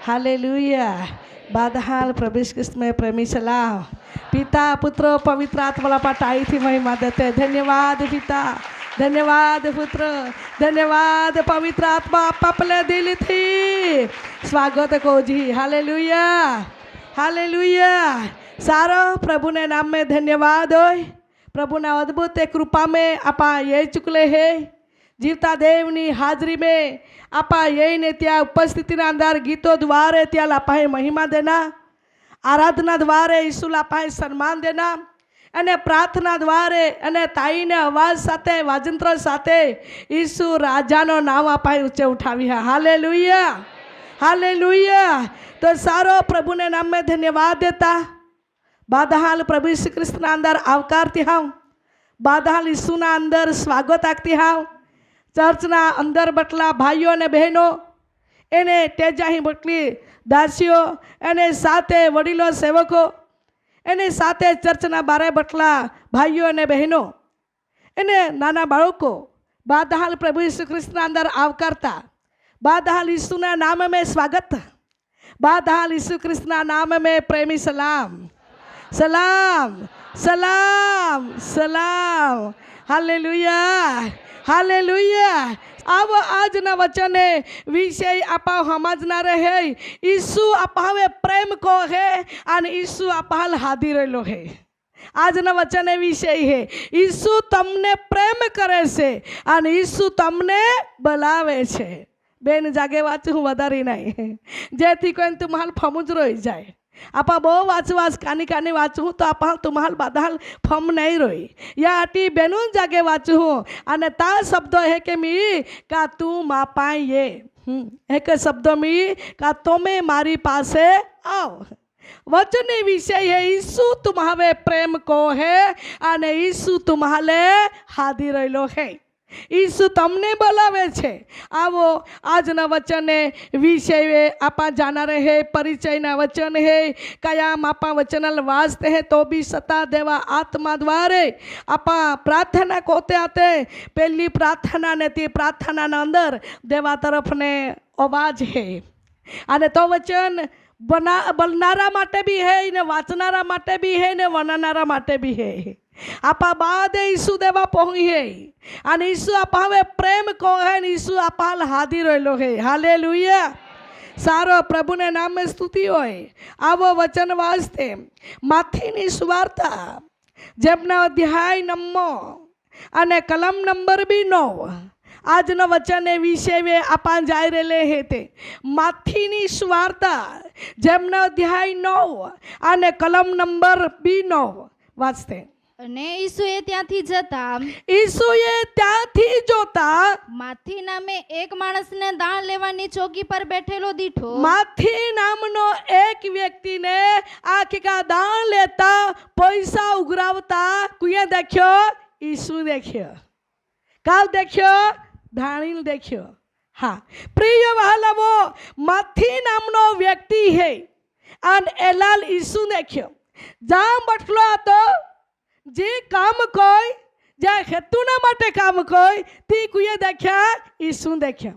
Hallelujah. बादहाल प्रवेश कृष्ण में प्रेमी सलाम। पिता पुत्र पवित्र आत्मा पाठाई थी महिमा देते। धन्यवाद पिता, धन्यवाद पुत्र, धन्यवाद पवित्र आत्मा आपले दिल थी स्वागत को जी। Hallelujah hallelujah. सारो प्रभु ने नाम में धन्यवाद हो। प्रभु ना अद्भुत कृपा में आपा ये चुकले है जीवता देवनी हाजरी में आपा यही ने त्या उपस्थिति अंदर गीतों द्वारे त्या लापाए महिमा देना, आराधना द्वारे ईसु लापाए सम्मान देना અને પ્રાર્થના દ્વારે અને તાઈને અવાજ સાથે વાજંત્ર સાથે ઈસુ રાજાનો નામ આપાય ઊંચે ઉઠાવી है। Hallelujah hallelujah. तो सारो प्रभु ने नाम में धन्यवाद देता। बादहाल प्रभु यीशु कृष्ण अंदर आवकारती हाउ, बादहाल ईसु ना अंदर स्वागत आखती हाउ। चर्चना अंदर बटला भाईओ ने बहनों एने तेजाही बटली दासीओ एने साथे वडीलो सेवको एने साथे चर्चना बारे बटला भाईओ ने बहनों एने नाना बाळको बादहाल प्रभु यीशु कृष्ण अंदर आवकारता। बादहाल यीशु ना नाम में स्वागत, बादहाल यीशु कृष्ण नाम में प्रेमी सलाम सलाम सलाम सलाम। Hallelujah hallelujah. अब आज ना वचने विषय आपा समझना रहे ईसु अपावे प्रेम को है और ईसु अपाल हादिर लो है। आज ना वचने विषय है ईसु तमने प्रेम करे से और ईसु तमने बोलावे छे। बेन जागे वाचू वधारी नहीं जेथी कोई तुम्हाल फमुज रही जाए। आपा बहु वाच कानी कानी वाचू तो आप तुम्हाल बादहाल फम नहीं रोई या आटी बेनून जागे वाचू अने ता शब्द है के मी का तू मापाई ये एक शब्द मी का तुम्हें मारी पासे आओ। वचन विषय है ईसु तुम्हारे प्रेम को है अने ईसु तुम्हारे हादी रहेलो है। ईसु तमने बोलावे छे। आवो आज ना वचन विषय आपा जाना रहे परिचय ना वचन है कयाम आपा वचनल वास्ते है तो भी सता देवा आत्मा द्वारे आपा प्रार्थना कोते आते पहली प्रार्थना ने ती प्रार्थना ना अंदर देवा तरफ ने आवाज है अने तो वचन बोलनारा माटे भी है ने वाचनारा माटे भी है ने वर्णनारा माटे भी है। आपा बाद ईसु देवा पहुँची है और ईसु अपावे प्रेम को है ईसु अपाल हादी रहेलो है। हालेलुया। सारो प्रभु ने नाम में स्तुति होय। आवो वचन वास्ते माथीनी सुवार्ता जेमना अध्याय 9 अने कलम नंबर भी 9 आज न वचन विषय वे आपा जाई रेले है ते माथीनी सुवार्ता जेमना अध्याय 9 अने कलम नंबर भी 9 वाचते અને ઈસુએ ત્યાંથી જતા ઈસુએ ત્યાંથી જોતા માથી નામે એક માણસને દાણ લેવાની ચોકી પર બેઠેલો દીઠો। માથી નામનો એક વ્યક્તિને આખીકા દાણ લેતા પૈસા ઉઘરાવતા કુએ દેખ્યો ઈસુ દેખ્યો। કાલ દેખ્યો धाणील देख्यो। हाँ प्रिय वहालावो माथी नामनो व्यक्ति है अन एलाल ईसु देख्यो जाम बटलो तो जे काम कोई जे हेतुना माटे काम कोई ती कुए देख्या ईसु देख्या।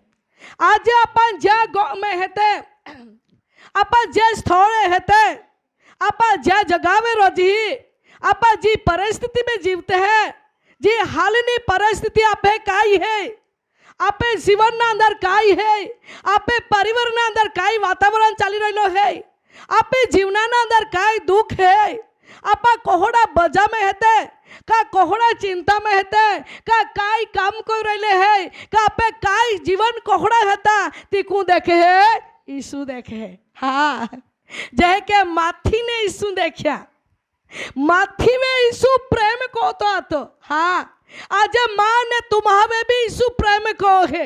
आज अपन जे गाँव में हेते अपन जे स्थळे हेते अपन जे जगावे रोजी अपन जी परिस्थिति में जीवते हैं जी हालनी परिस्थिति आपे काई है आपे जीवन ना अंदर काई है आपे परिवार ना अंदर काई वातावरण चाली रहेलो है आपे जीवना ना अंदर काई दुख है आपा कोहड़ा बजा में हेते का कोहड़ा चिंता में हेते का काई काम कोई रहले है का आपे काई जीवन कोहड़ा हेता तीकू देखे है ईसु देखे है। हाँ जह के माथी ने ईसु देखा माथी में ईसु प्रेम को तो आतो। हाँ आज माँ ने तुम्हारे भी ईसु प्रेम को है।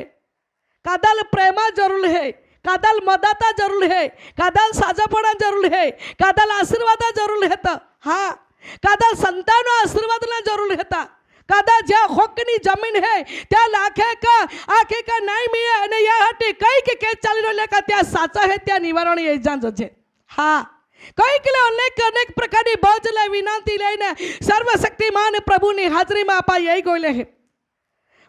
कदल प्रेमा जरूर है, कदल मदता जरूर है, कदल साजापणा जरूर है, कदल आशीर्वाद जरूर है। तो हाँ कदल संतान आशीर्वाद ना जरूर है। कदा ज्या होकनी जमीन है त्या लाखे का आखे का नहीं मिले अने या हटी कई के चाली रोले का त्या साचा है त्या निवारण ये जान जे। हाँ कई के अनेक अनेक प्रकार की बोझ ले विनंती लेने सर्वशक्तिमान प्रभु ने हाजरी में आपा यही गोले है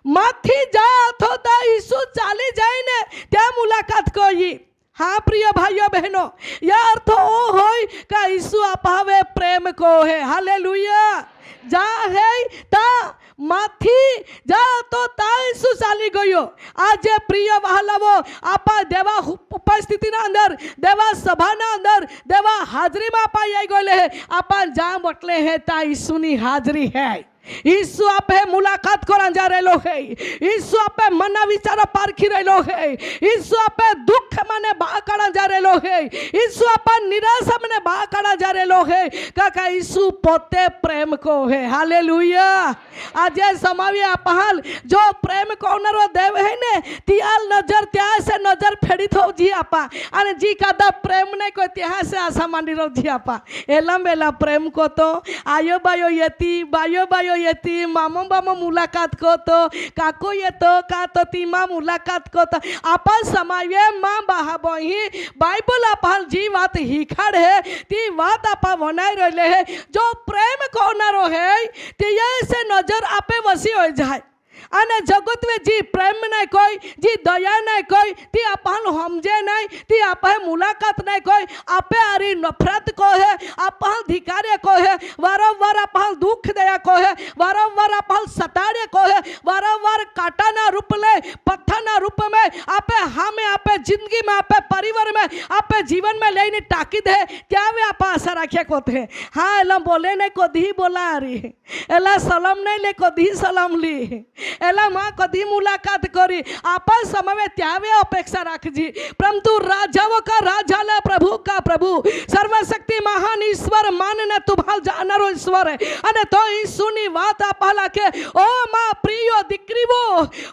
माथी जा तो ईसु चाली जाए ने त्या मुलाकात को ये हाँ प्रिय भाइयों बहनों, यह अर्थ ओ होय का ईसु अपावे प्रेम को है। हालेलुया। जा है ता माथी जा तो ता ईसु चाली गयो। आज प्रिय वहालावो आपा देवा उपस्थितीना अंदर, देवा सभाना अंदर, देवा हाजरीમાં આપા આવી ગયેલે હે। આપા જા બટલે હે તા ઈસુની હાજરી હે। ईसु आपे मुलाकात करा जा रहेलो है। ईसु आपे मना विचार पारखी रहेलो है। ईसु आपे दुख मने बहा काढा जा रहेलो है। ईसु आपा निराशा मने बहा काढा जा रहेलो है। काका ईसु पोते प्रेम को है। हालेलुया। आज समावी आपहाल जो प्रेम कोणारो देव है ने तियाल नजर त्या से नजर फेडी थो जी आपा અને जी कादा प्रेम ने को त्या से आशा मांडी रो जी आपा एला मेला प्रेम को तो आयो बायो यती बायो बायो येती मामो बामो मुलाकात को तो काको येतो का तो तीमा मुलाकात को तो आपा समाये माँ बाहा बही बाइबल आपहाल जी बात हिखाड़ है ती बात आपा बनाई रहले है। जो प्रेम कोनारो है ती से नजर आपे वसी हो जाए અને જગત में जी प्रेम नहीं कोई जी दया नहीं कोई ती आपन समझे नहीं ती आपे मुलाकात नहीं कोई आपे आरी नफरत को है आपन धिकारे को है वारंवार आपन दुख दया को है वारंवार आपन सताड़े को है वारंवार काटाना रूप ले पत्थरना रूप में आपे हमें आपे जिंदगी में आपे परिवार में आपे जीवन में लेने ताकीद है क्या वे आप आशा रखे को थे। हाँ एला बोले नहीं को दी बोला रही एला सलाम नहीं ले को दी सलाम ली एला माँ कदी मुलाकात करी आपा समय त्यावे अपेक्षा राखजी। परंतु राजाओं का राजा ले प्रभु का प्रभु सर्वशक्ति महान ईश्वर मानने तुम्हाल जानरो ईश्वर है अने तो ईसुनी वात आपा लाखे ओ माँ प्रियो दीकरीवो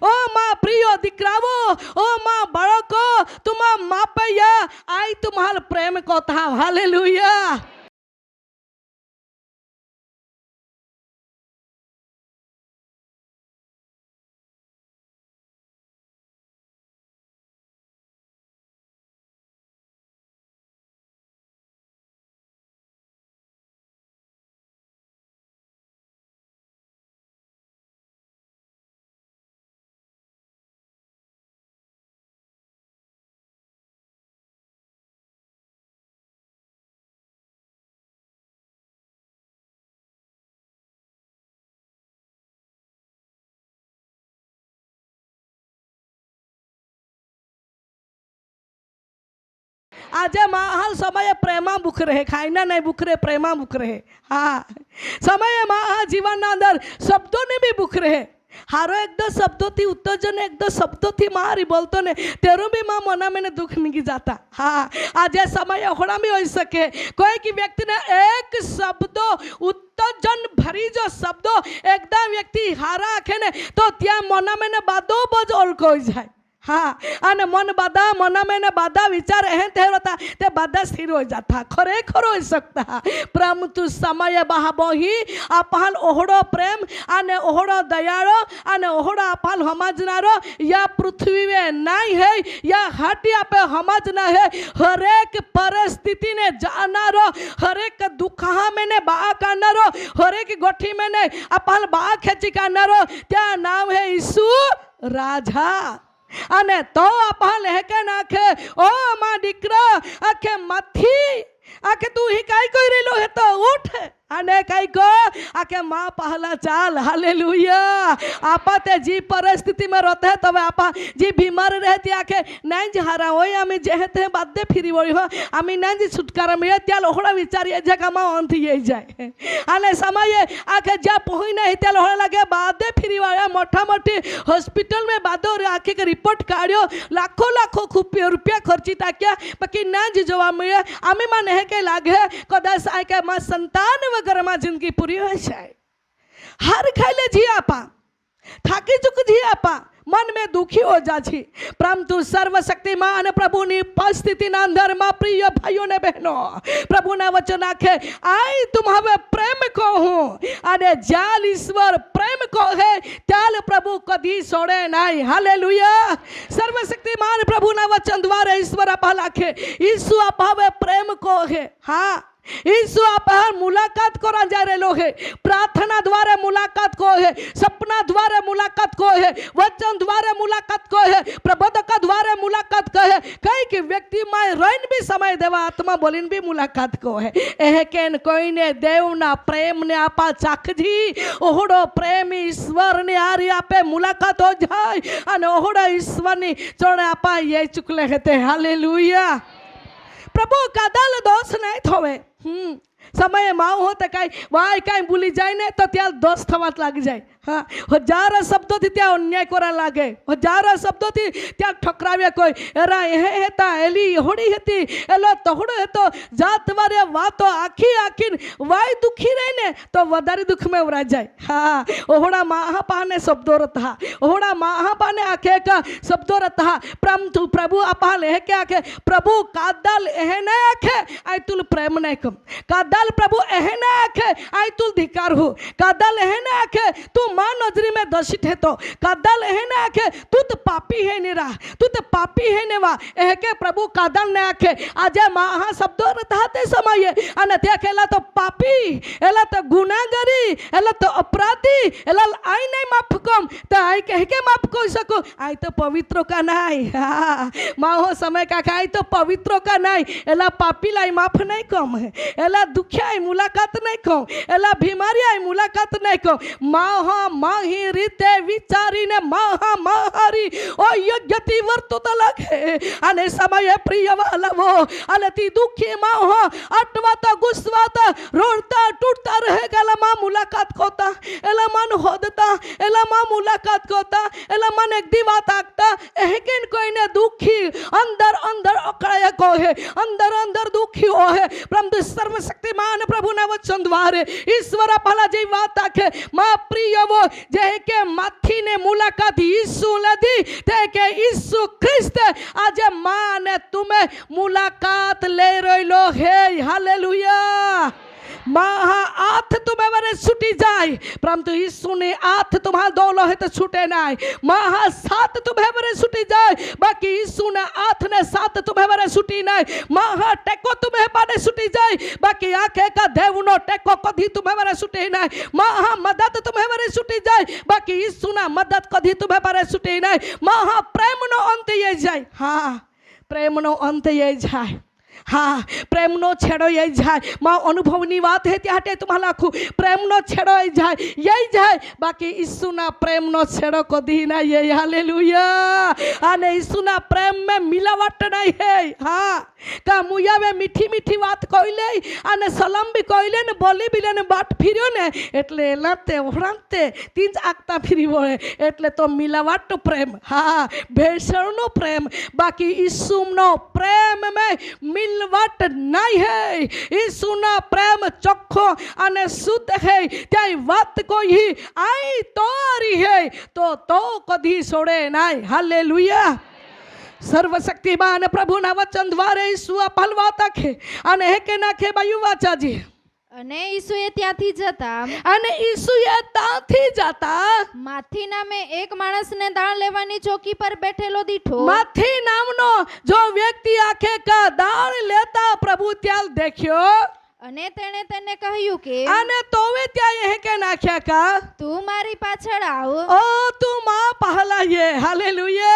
ओ माँ प्रियो दीकरावो ओ माँ बाळको तुमा मापया आई तुम्हाल प्रेम को था। हालेलुया। आज महाल समय प्रेमा बुख रहे खाईना नहीं बुख रहे प्रेमा बुख रहे। हाँ समय महा जीवन अंदर शब्दों ने भी बुख रहे हारो एकदम शब्दों थी उत्तेजन एकदम शब्दों थी मारी बोलतो ने तेरो भी माँ मना मैंने दुख मिगी जाता। हाँ आज समय होड़ा भी हो सके कोई की व्यक्ति ने एक शब्दों उत्तेजन भरी जो शब्दों एकदम व्यक्ति हारा आखे ने तो त्या मना मैंने बादो बज ओल्को हो जाए। हाँ अने मन बाधा मना मैंने बाधा विचार एहन ते होता ते बाधा स्थिर हो जाता खरेखर हो सकता। परंतु समय बहाबही आपहाल ओहड़ो प्रेम अने ओहड़ो दयाळो अने ओहड़ो आपहाल समझनारो या पृथ्वी में नहीं है या हटिया पे समझना है हरेक परिस्थिति ने जाननारो हरेक दुखा मैंने बा करनारो हरेक गोठी मैंने आपहाल बा खेची करनारो त्या नाम है यीशु राजा। अने तो आपा लेके नाखे ओ माँ दीकरा आखे मथी आखे तू ही काई कोई रेलो है तो उठ अने काई को आके माँ पहला चाल। हालेलुया। आपा ते जी परिस्थिति में रहते हैं तब आपा जी बीमार रहती आके नहीं जी हारा हो आमी जेहते बादे फिरी वही हो आमी नहीं जी छुटकारा मिले त्या लोहड़ा विचार ये जगह माँ अंत ये जाए अने समय आके जा पहुई नहीं त्या लोहड़ा लगे बादे फिरी वाला मोटा मोटी हॉस्पिटल में बादो आके के रिपोर्ट काढ़ियो लाखों लाखों रुपया खर्ची टाकिया बाकी नहीं जी जवाब मिले आमी माँ नहीं के लागे कदाच आके माँ संतान वगैरह माँ जिंदगी पूरी हो जाए। हर खाइले जी आपा थाकी चुक जी आपा मन में दुखी हो जाछी परंतु सर्वशक्तिमान प्रभु ની ઉપસ્થિતિના અંદરમાં પ્રિય ભાઈઓ ને બહેનો પ્રભુના વચન આખે આઈ तुम હવે પ્રેમ को हूँ અને જ્યાં ઈશ્વર પ્રેમ को है त्याल प्रभु कदी छोड़े नहीं। हालेलुया। सर्वशक्तिमान प्रभुના વચન द्वारा ईश्वर आपा लाखे यीशु आपा હવે પ્રેम को है। हाँ ઈસુ આપણા મુલાકાત કરવા જઈ રહેલો છે. પ્રાર્થના દ્વારા મુલાકાત કો है, सपना द्वारा मुलाकात को है, वचन द्वारा मुलाकात को है, प्रबोधक द्वारा मुलाकात को है. कई कि व्यक्ति में रहीन भी समय देवा आत्मा बोलीन भी मुलाकात को है. एह केन कोईने देवना प्रेम ने आपा चाखजी ओहड़ो प्रेम ईश्वर ने आरी आपे मुलाकात हो जाए અને ઓહડો ઈશ્વરની ચરણે આપા ये चुकले हेते. हालेलुया. प्रभु कदाल दोष नहीं थोवे. समय माँ हो तो कहीं वाय कहीं भूली जाए ने तो त्या दोष थवात लग जाए. हाँ, हजारा शब्दों थी त्या अन्याय कोरा लागे, हजारा शब्दों थी त्या ठकरावे कोई एरा एहे हेता एली होड़ी हेती एलो तोहड़ो हेतो जात वारे वातो आखी आखीन वाय दुखी रहे ने तो वधारे दुख में उरा जाए. हाँ, ओहड़ा महापाने शब्दों रहा, ओहड़ा महापाने आखे का शब्दों रहा. परंतु प्रभु अपाल है क्या आखे प्रभु कादल एहे न आखे आई तुल प्रेम नहीं कम. कादल प्रभु एहे न आखे आई तुल धिकार हो. कादल एहे न आखे तू मां नजरी में दोषित है तो. कादल एहे न आखे तू तो पापी है निरा, तू तो पापी है नेवा. एहे के प्रभु कादल न आखे आजे महा शब्दों रहा ते समय અને તે કેલા તો પાપી એલા તો ગુનાહગારી એલા તો અપરાધી એલા આઈ નહીં માફ કમ તો આઈ કહે કે માફ કરી શકો આઈ તો પવિત્રો કા નહીં. માહો समय का આઈ તો પવિત્રો કા નહીં એલા પાપી લાઈ માફ નહીં કમ એલા દુખ્યાઈ મુલાકાત નહીં કમ એલા બીમારી આઈ મુલાકાત નહીં કમ. માહા માહી રીતે વિચારીને માહા માહારી ઓ યોગ્યતી વર્તુતા લાગે અને સમયે પ્રિય વાલાવો અને તી દુખી માહો અટવાતા ગુસ્વાતા રોડતા તૂટતા रहेगा एला मां मुलाकात कोता एला मन होदता एला मां मुलाकात कोता एला मन एक दी बात आगता एहकेन कोई ने दुखी अंदर अंदर अकड़ाया को है अंदर अंदर दुखी हो है. परंतु सर्वशक्तिमान प्रभु ने वचन द्वारे ईश्वर भला जी बात आखे मां प्रिय वो जे के माथी ने मुलाकात यीशु लदी ते के यीशु ख्रिस्त आज मां ने तुम्हें मुलाकात ले रहिलो है. हालेलुया. महा आथ तुम्हें वरे छूटी जाए परंतु यीशु ने आथ तुम्हारा दौलो है तो छूटे नहीं. महा साथ तुम्हें वरे छूटी जाए बाकी यीशु ने आथ ने साथ तुम्हें वरे छूटी नहीं. महा टेको तुम्हें पाने छूटी जाए बाकी आखे का देवनो टेको कभी तुम्हें वरे छूटे नहीं. महा मदद तुम्हें वरे छूटी जाए बाकी यीशु ना मदद कभी तुम्हें वरे छूटे नहीं. महा प्रेम नो अंत ये जाए. हाँ, प्रेम नो अंत ये जाए. हाँ, प्रेम नो छेड़ो ये जाए. माँ अनुभवनी बात है त्याटे तुम्हारा आखू प्रेम नो छेड़ो ये जाए यही जाए बाकी यीशु ना प्रेम नो छेड़ो को दी ना ये. हालेलुया. आने यीशु ना प्रेम में मिलावट नहीं है. हाँ, का मुया में मीठी मीठी बात कोइले आने सलाम भी कोइले ने बोली बिले ने बाट फिरियो ने એટલે એલાતે ઓરાંતે तीन आगता फिरी बोले એટલે तो मिलावट प्रेम. हाँ, भेषणनो प्रेम बाकी यीशु नो प्रेम में मिलवट नहीं है. यीशु ना प्रेम चोखो अने शुद्ध है. त्या बात कोई आई तो आ रही है तो कभी छोड़े नहीं. हालेलुया. सर्वशक्तिमान प्रभु ना वचन द्वारे यीशु फलवाता खे अने हेके नाखे बायु वाचाजी અને ઈસુએ ત્યાંથી જતા અને ઈસુએ ત્યાંથી જતા માથી નામે એક માણસને દાણ લેવાની ચોકી પર બેઠેલો દીઠો. માથી નામનો જો વ્યક્તિ આખે કા દાણ લેતા પ્રભુ ત્યાં દેખ્યો અને તેણે તેને કહ્યું કે અને તોવે ત્યાં એ કે નાખ્યા का તું મારી પાછળ આવ. ओ तू मां पहलाये. हालेलुया.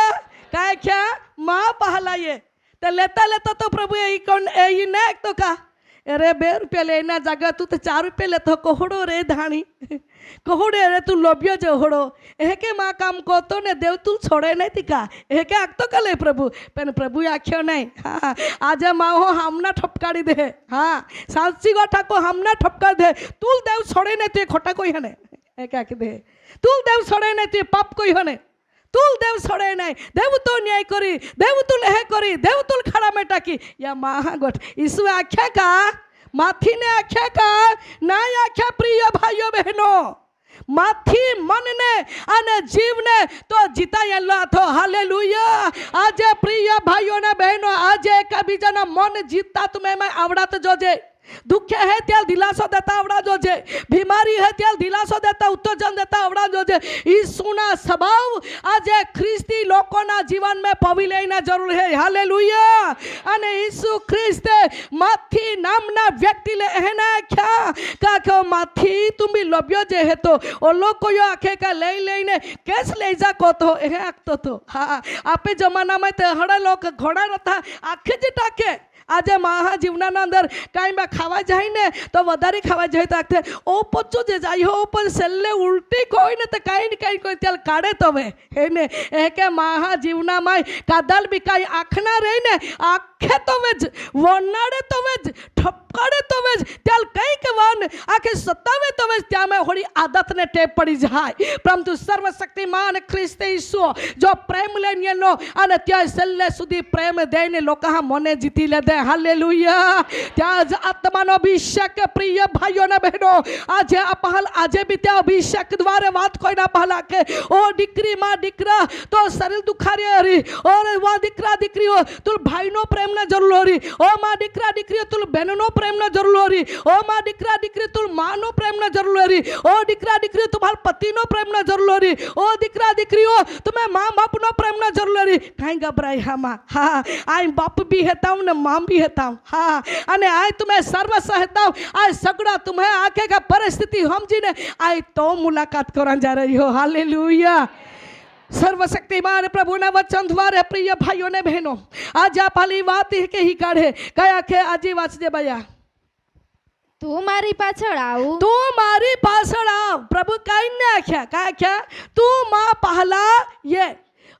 काय क्या मां पहलाये ते लेता लेता तो प्रभु यही कौन यही ने तो का अरे 2 रुपया लेना जगह तू तो 4 रुपये ले तो कोहड़ो रे धाणी कोहड़े रे तू लोभियो जो होड़ो एके माँ काम को तो ने देव तू छोड़े नहीं थी का एके आग तो कले प्रभु पेन प्रभु आख्यो नहीं. हाँ, आज माँ हो हमना ठपकाड़ी दे. हाँ, साची गोठा को हमना ठपकाड़ी दे. तू देव छोड़े नहीं तो खोटा कोई हने एके आखी दे. तू देव छोड़े नहीं तो पाप कोई हने. तुल देव छोड़े नहीं देव तो न्याय करी देव तुल हे करी देव तुल खड़ा में टाकी या महागोट यीशु आख्या का माथी ने आख्या का ना आख्या प्रिय भाइयों बहनों माथी मन ने अने जीव ने तो जीतायेलो थो. हालेलुया. आज प्रिय भाइयों ने बहनों आज एक बीजा मन जीतता तुम्हें मैं आवड़त जोजे. દુઃખ હે ત્યાં દિલાસો દેતા આવડા જોજે, બીમારી હે ત્યાં દિલાસો દેતા ઉત્તેજન દેતા આવડા જોજે. ઈસુના સ્વભાવ આજે ખ્રિસ્તી લોકોના જીવનમાં પવી લઈને જરૂર હે. હાલેલુયા. અને ઈસુ ખ્રિસ્તે માથી નામના વ્યક્તિને એને આખ્યા કાકે માથી તુમી લોભ્યો જે હે તો ઓ લોકો યો આખે કા લઈને કેસ લઈ જા કો તો એ આખતો તો. હા, આપે જમાનામાં તે હડા લોક ઘોડા નતા આખે જ ટાકે. આજે મહા જીવના અંદર કાંઈ ખાવા જાય ને તો વધારે ખાવા જાય તો આખે ઓ પચ્ચો જે જાય હો પણ છેલ્લે ઉલટી કોઈ ને તો કાંઈ ને કાંઈ કોઈ ત્યાં કાઢે તો હવે એને એ કે મહા જીવનામાં કાદલ બી કાંઈ આંખના રહી ને આખે તો જ વનાડે તો જ ઠપકાડે તો જ ત્યાં કંઈક વન આખે સતાવે તો જ ત્યાં મેં હોળી આદતને ટેપ પડી જાય. પરંતુ સર્વશક્તિમાન ખ્રિસ્ત ઈસુ જો પ્રેમ લઈને નો અને ત્યાં છેલ્લે સુધી પ્રેમ દઈને લોકો મને જીતી લે દે. હાલેલુયા. ત્યાં જ આત્માનો અભિષેક પ્રિય ભાઈઓ અને બહેનો આજે આપહાલ આજે બી ત્યાં અભિષેક દ્વારા વાત કોઈ ના પહલા કે ઓ દીકરી માં દીકરા તો શરીર દુખારી હરી ઓર વા દીકરા દીકરીઓ તું ભાઈનો પ્રેમ ના જરૂર હરી ઓ માં દીકરા દીકરીઓ તું બહેનનો પ્રેમ ના જરૂર હરી ઓ માં દીકરા દીકરી તું માનો પ્રેમ ના જરૂર હરી ઓ દીકરા દીકરીઓ તું ભાલ પતિનો પ્રેમ ના જરૂર હરી ઓ દીકરા દીકરીઓ તમે માં બાપનો પ્રેમ ના જરૂર હરી. કાંઈ ગભરાય હામાં હા આઈ બાપ બી હેતા ને મામ भी हेता हूँ. हाँ अने आय तुम्हें सर्वस्व हेता हूँ. आय सगड़ा तुम्हें आके का परिस्थिति समझी ने आय तो मुलाकात करने जा रही हो. हालेलुया. सर्वशक्तिमान प्रभु ना वचन द्वारे प्रिय भाइयों ने बहनों आज आप हाली बात के ही काढ़े कया के आजी वाचजे भैया તું મારી પાછળ આવ, તું મારી પાછળ આવ. પ્રભુ કાઈ ને આખ્યા કા આખ્યા તું માં પહલા ये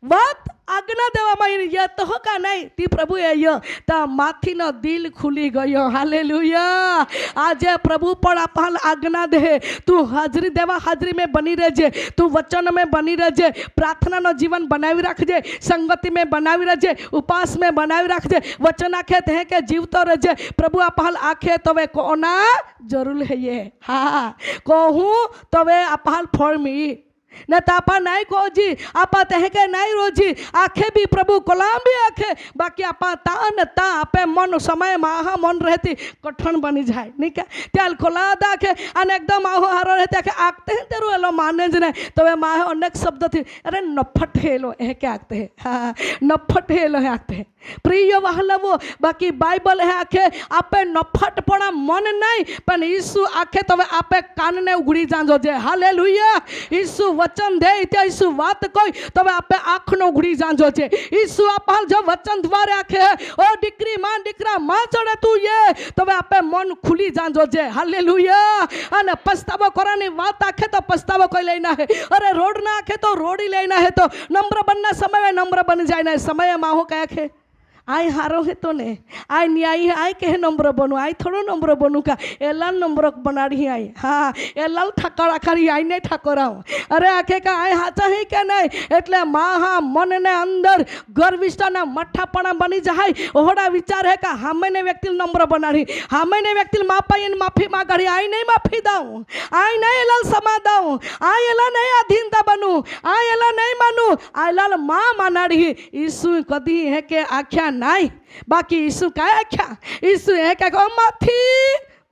વાત આજ્ઞા દેવામાં આવી ય તો કા નહીં તી પ્રભુ એ તા માથીનો દિલ ખુલી ગયો. હાલેલુયા. આજે પ્રભુ પણ આપણ આજ્ઞા દે તું હાજરી દેવા હાજરી में બની રહેજે, તું વચન में બની રહેજે, પ્રાર્થનાનો જીવન બનાવી રાખજે, સંગતિ में બનાવી રહેજે, ઉપવાસ में બનાવી રાખજે, વચન આખે તે કે જીવતો રહેજે. પ્રભુ આપણ આખે તવે કોના જરૂર હે ये હા કહું તવે આપણ ફળમી न तापा नहीं कोजी आपा तह के नहीं रोजी आखे भी प्रभु कोलाम भी आखे बाकी आपा ता न ता आपे मन समय माहा मन रहती कठिन बनी जाए नहीं क्या त्याल खोला दाखे अने एकदम आहो हारो रहते आखे आखते हैं तेरू एलो माने ज नहीं तो वे माहे अनेक शब्द थी अरे नफट हेलो है क्या आखते हैं हाँ नफट हेलो है आखते हैं प्रिय वहलवो बाकी बाइबल है आखे आपे नफट पड़ा मन नहीं पर यीशु आखे तो वे आपे कान ने उगड़ी जांजो जे. हालेलुया. यीशु वचन दे त्या ईसु बात कोई तो आपे आँखनो उघड़ी जांजो छे. ईसु आपल जो वचन द्वारे आखे ओ दीकरी मां दीकरा मां चढ़े तू ये तो आपे मन खुली जांजो छे. हालेलुया. अने पछतावो करानी बात आखे तो पछतावो कोई लेना है. अरे रोड ना आखे तो रोड ही लेना है. तो नम्र बनना समय नम्र बन जाए ना समय माहो क्या खे आय हारो है तो ने आय न्यायी है आय कहे नम्र बनू आय थोड़ो नम्र बनू का एलाल नम्र बनाड़ी आई हाँ एलाल ठाकर आखरी आई नहीं ठाकरा अरे आखे का आय हाचा है क्या नहीं एटले महा मन ने अंदर गर्विष्ठा ना मठ्ठापणा बनी जाए ओहड़ा विचार है का हमें ने व्यक्ति नम्र बनाड़ी हमें ने व्यक्ति मापाई माफी मांगाड़ी आय नहीं माफी दाऊं आय नहीं एलाल समा दाऊं आय एला नहीं अधीनता बनू आय एला नहीं मानू आय लाल माँ मानाड़ी. ईसु कदी है के आख्या नहीं बाकी यीशु क्या आख्या यीशु है क्या माथी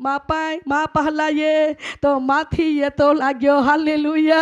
माँ पाई माँ पहला ये तो माथी ये तो लाग्यो. हालेलुया.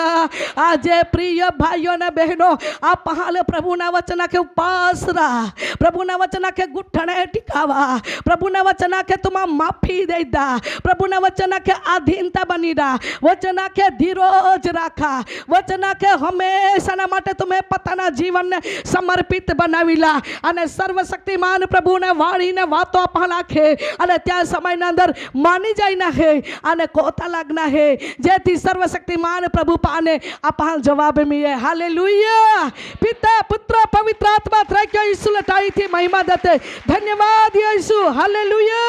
आजे प्रिय भाइयों ने बहनों आप हाल प्रभु ना वचना के उपास रहा, प्रभु ना वचना के गुठने टिकावा, प्रभु ना वचना के तुम माफी दे दा, प्रभु ना वचना के अधीनता बनी दा, वचना के धीरज राखा, वचना के हमेशा ना माटे तुम्हें पताना जीवन ने समर्पित बनावीला अने सर्वशक्तिमान प्रभु ने वाणी ने वातो आप लाखे अने त्या समय ना अंदर मानी जाइना है आने कोता लगना है जेथी सर्वशक्तिमान प्रभु पाने आपन जवाब मिले. हालेलुया. पिता पुत्र पवित्र आत्मा त्रैक्य यीशु लटाई थी महिमा देते धन्यवाद यीशु. हालेलुया.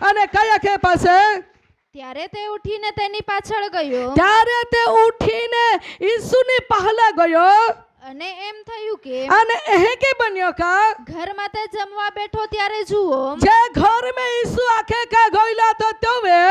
अने कया के पासे ત્યારે તે ઉઠીને તેની પાછળ ગયો, ત્યારે તે ઉઠીને ઈસુની પહેલા ગયો અને એમ થયું કે અને એ કે બન્યો કા ઘરમાં તે જમવા બેઠો ત્યારે જુઓ જે ઘર में ઈસુ આખે કા ગોઈલા તો તવે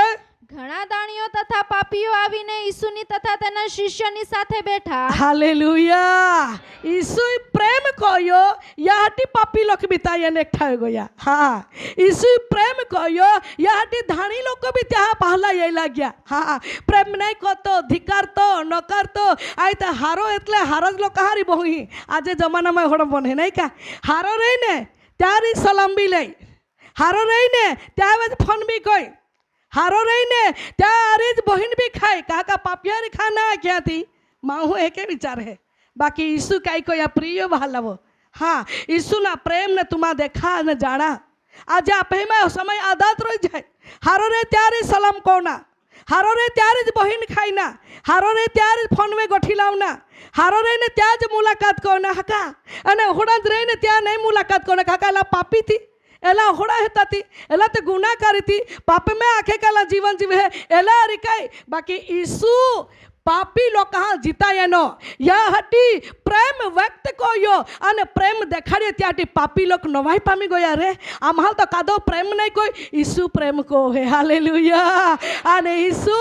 ઘણા દાણીઓ તથા પાપીઓ આવીને ઈસુની તથા તેના શિષ્યની સાથે બેઠા. હાલેલુયા. ઈસુ પ્રેમ કહ્યો યાટી પાપી લોક બી એને એકઠા ગયા. હા, ઈસુ પ્રેમ કહ્યો યાટી ધાણી લોકો બી ત્યાં પહેલા એ લાગ્યા. હા, પ્રેમ નહીં કરતો, ધિકારતો, ન કરતો, આ તો હારો એટલે હારો જ લોકો હારી બહુ. આજે જમાનામાં હોડો બને નહીં કા. હારો રહીને ત્યારે સલામ બી લઈ, હારો રહીને ત્યાં ફોન બી કોઈ, હારો રહીને ત્યારે જ બહેન બી ખાય. કાકા પાપિયારી ખાના ક્યાંથી માહું એકે વિચાર હે. બાકી ઈસુ કાંઈ કોઈ પ્રિય બહાલાવો. હા, ઈસુના પ્રેમને તુમાં દેખા અને જાણા. આજે આપેમાં સમય આદાત રહી જાય. હારો રે ત્યારે સલામ કોના, હારો રે ત્યારે જ બહેન ખાઈના, હારો રે ત્યારે જ ફોન મેં ગોઠી લાવના, હારો રહીને ત્યાં જ મુલાકાત કોના હકા, અને હોડા જ રહીને ત્યાં નહીં મુલાકાત કોના. કાકા એલા પાપી થી, એલા હોડા હેતાથી, એલા તે ગુનાકારી થી, પાપે મેં આખે કાલા જીવન જીવે હે એલા અરિકાય. બાકી ઈસુ પાપી લોકો જીતાય એનો યા હટી પ્રેમ વ્યક્ત કર્યો અને પ્રેમ દેખાડીએ ત્યાંથી પાપી લોકો નવાઈ પામી ગયા. રે આમ હાલ તો કાદો પ્રેમ નહીં કોઈ, ઈસુ પ્રેમ કહો હે. હાલેલુયા. અને ઈસુ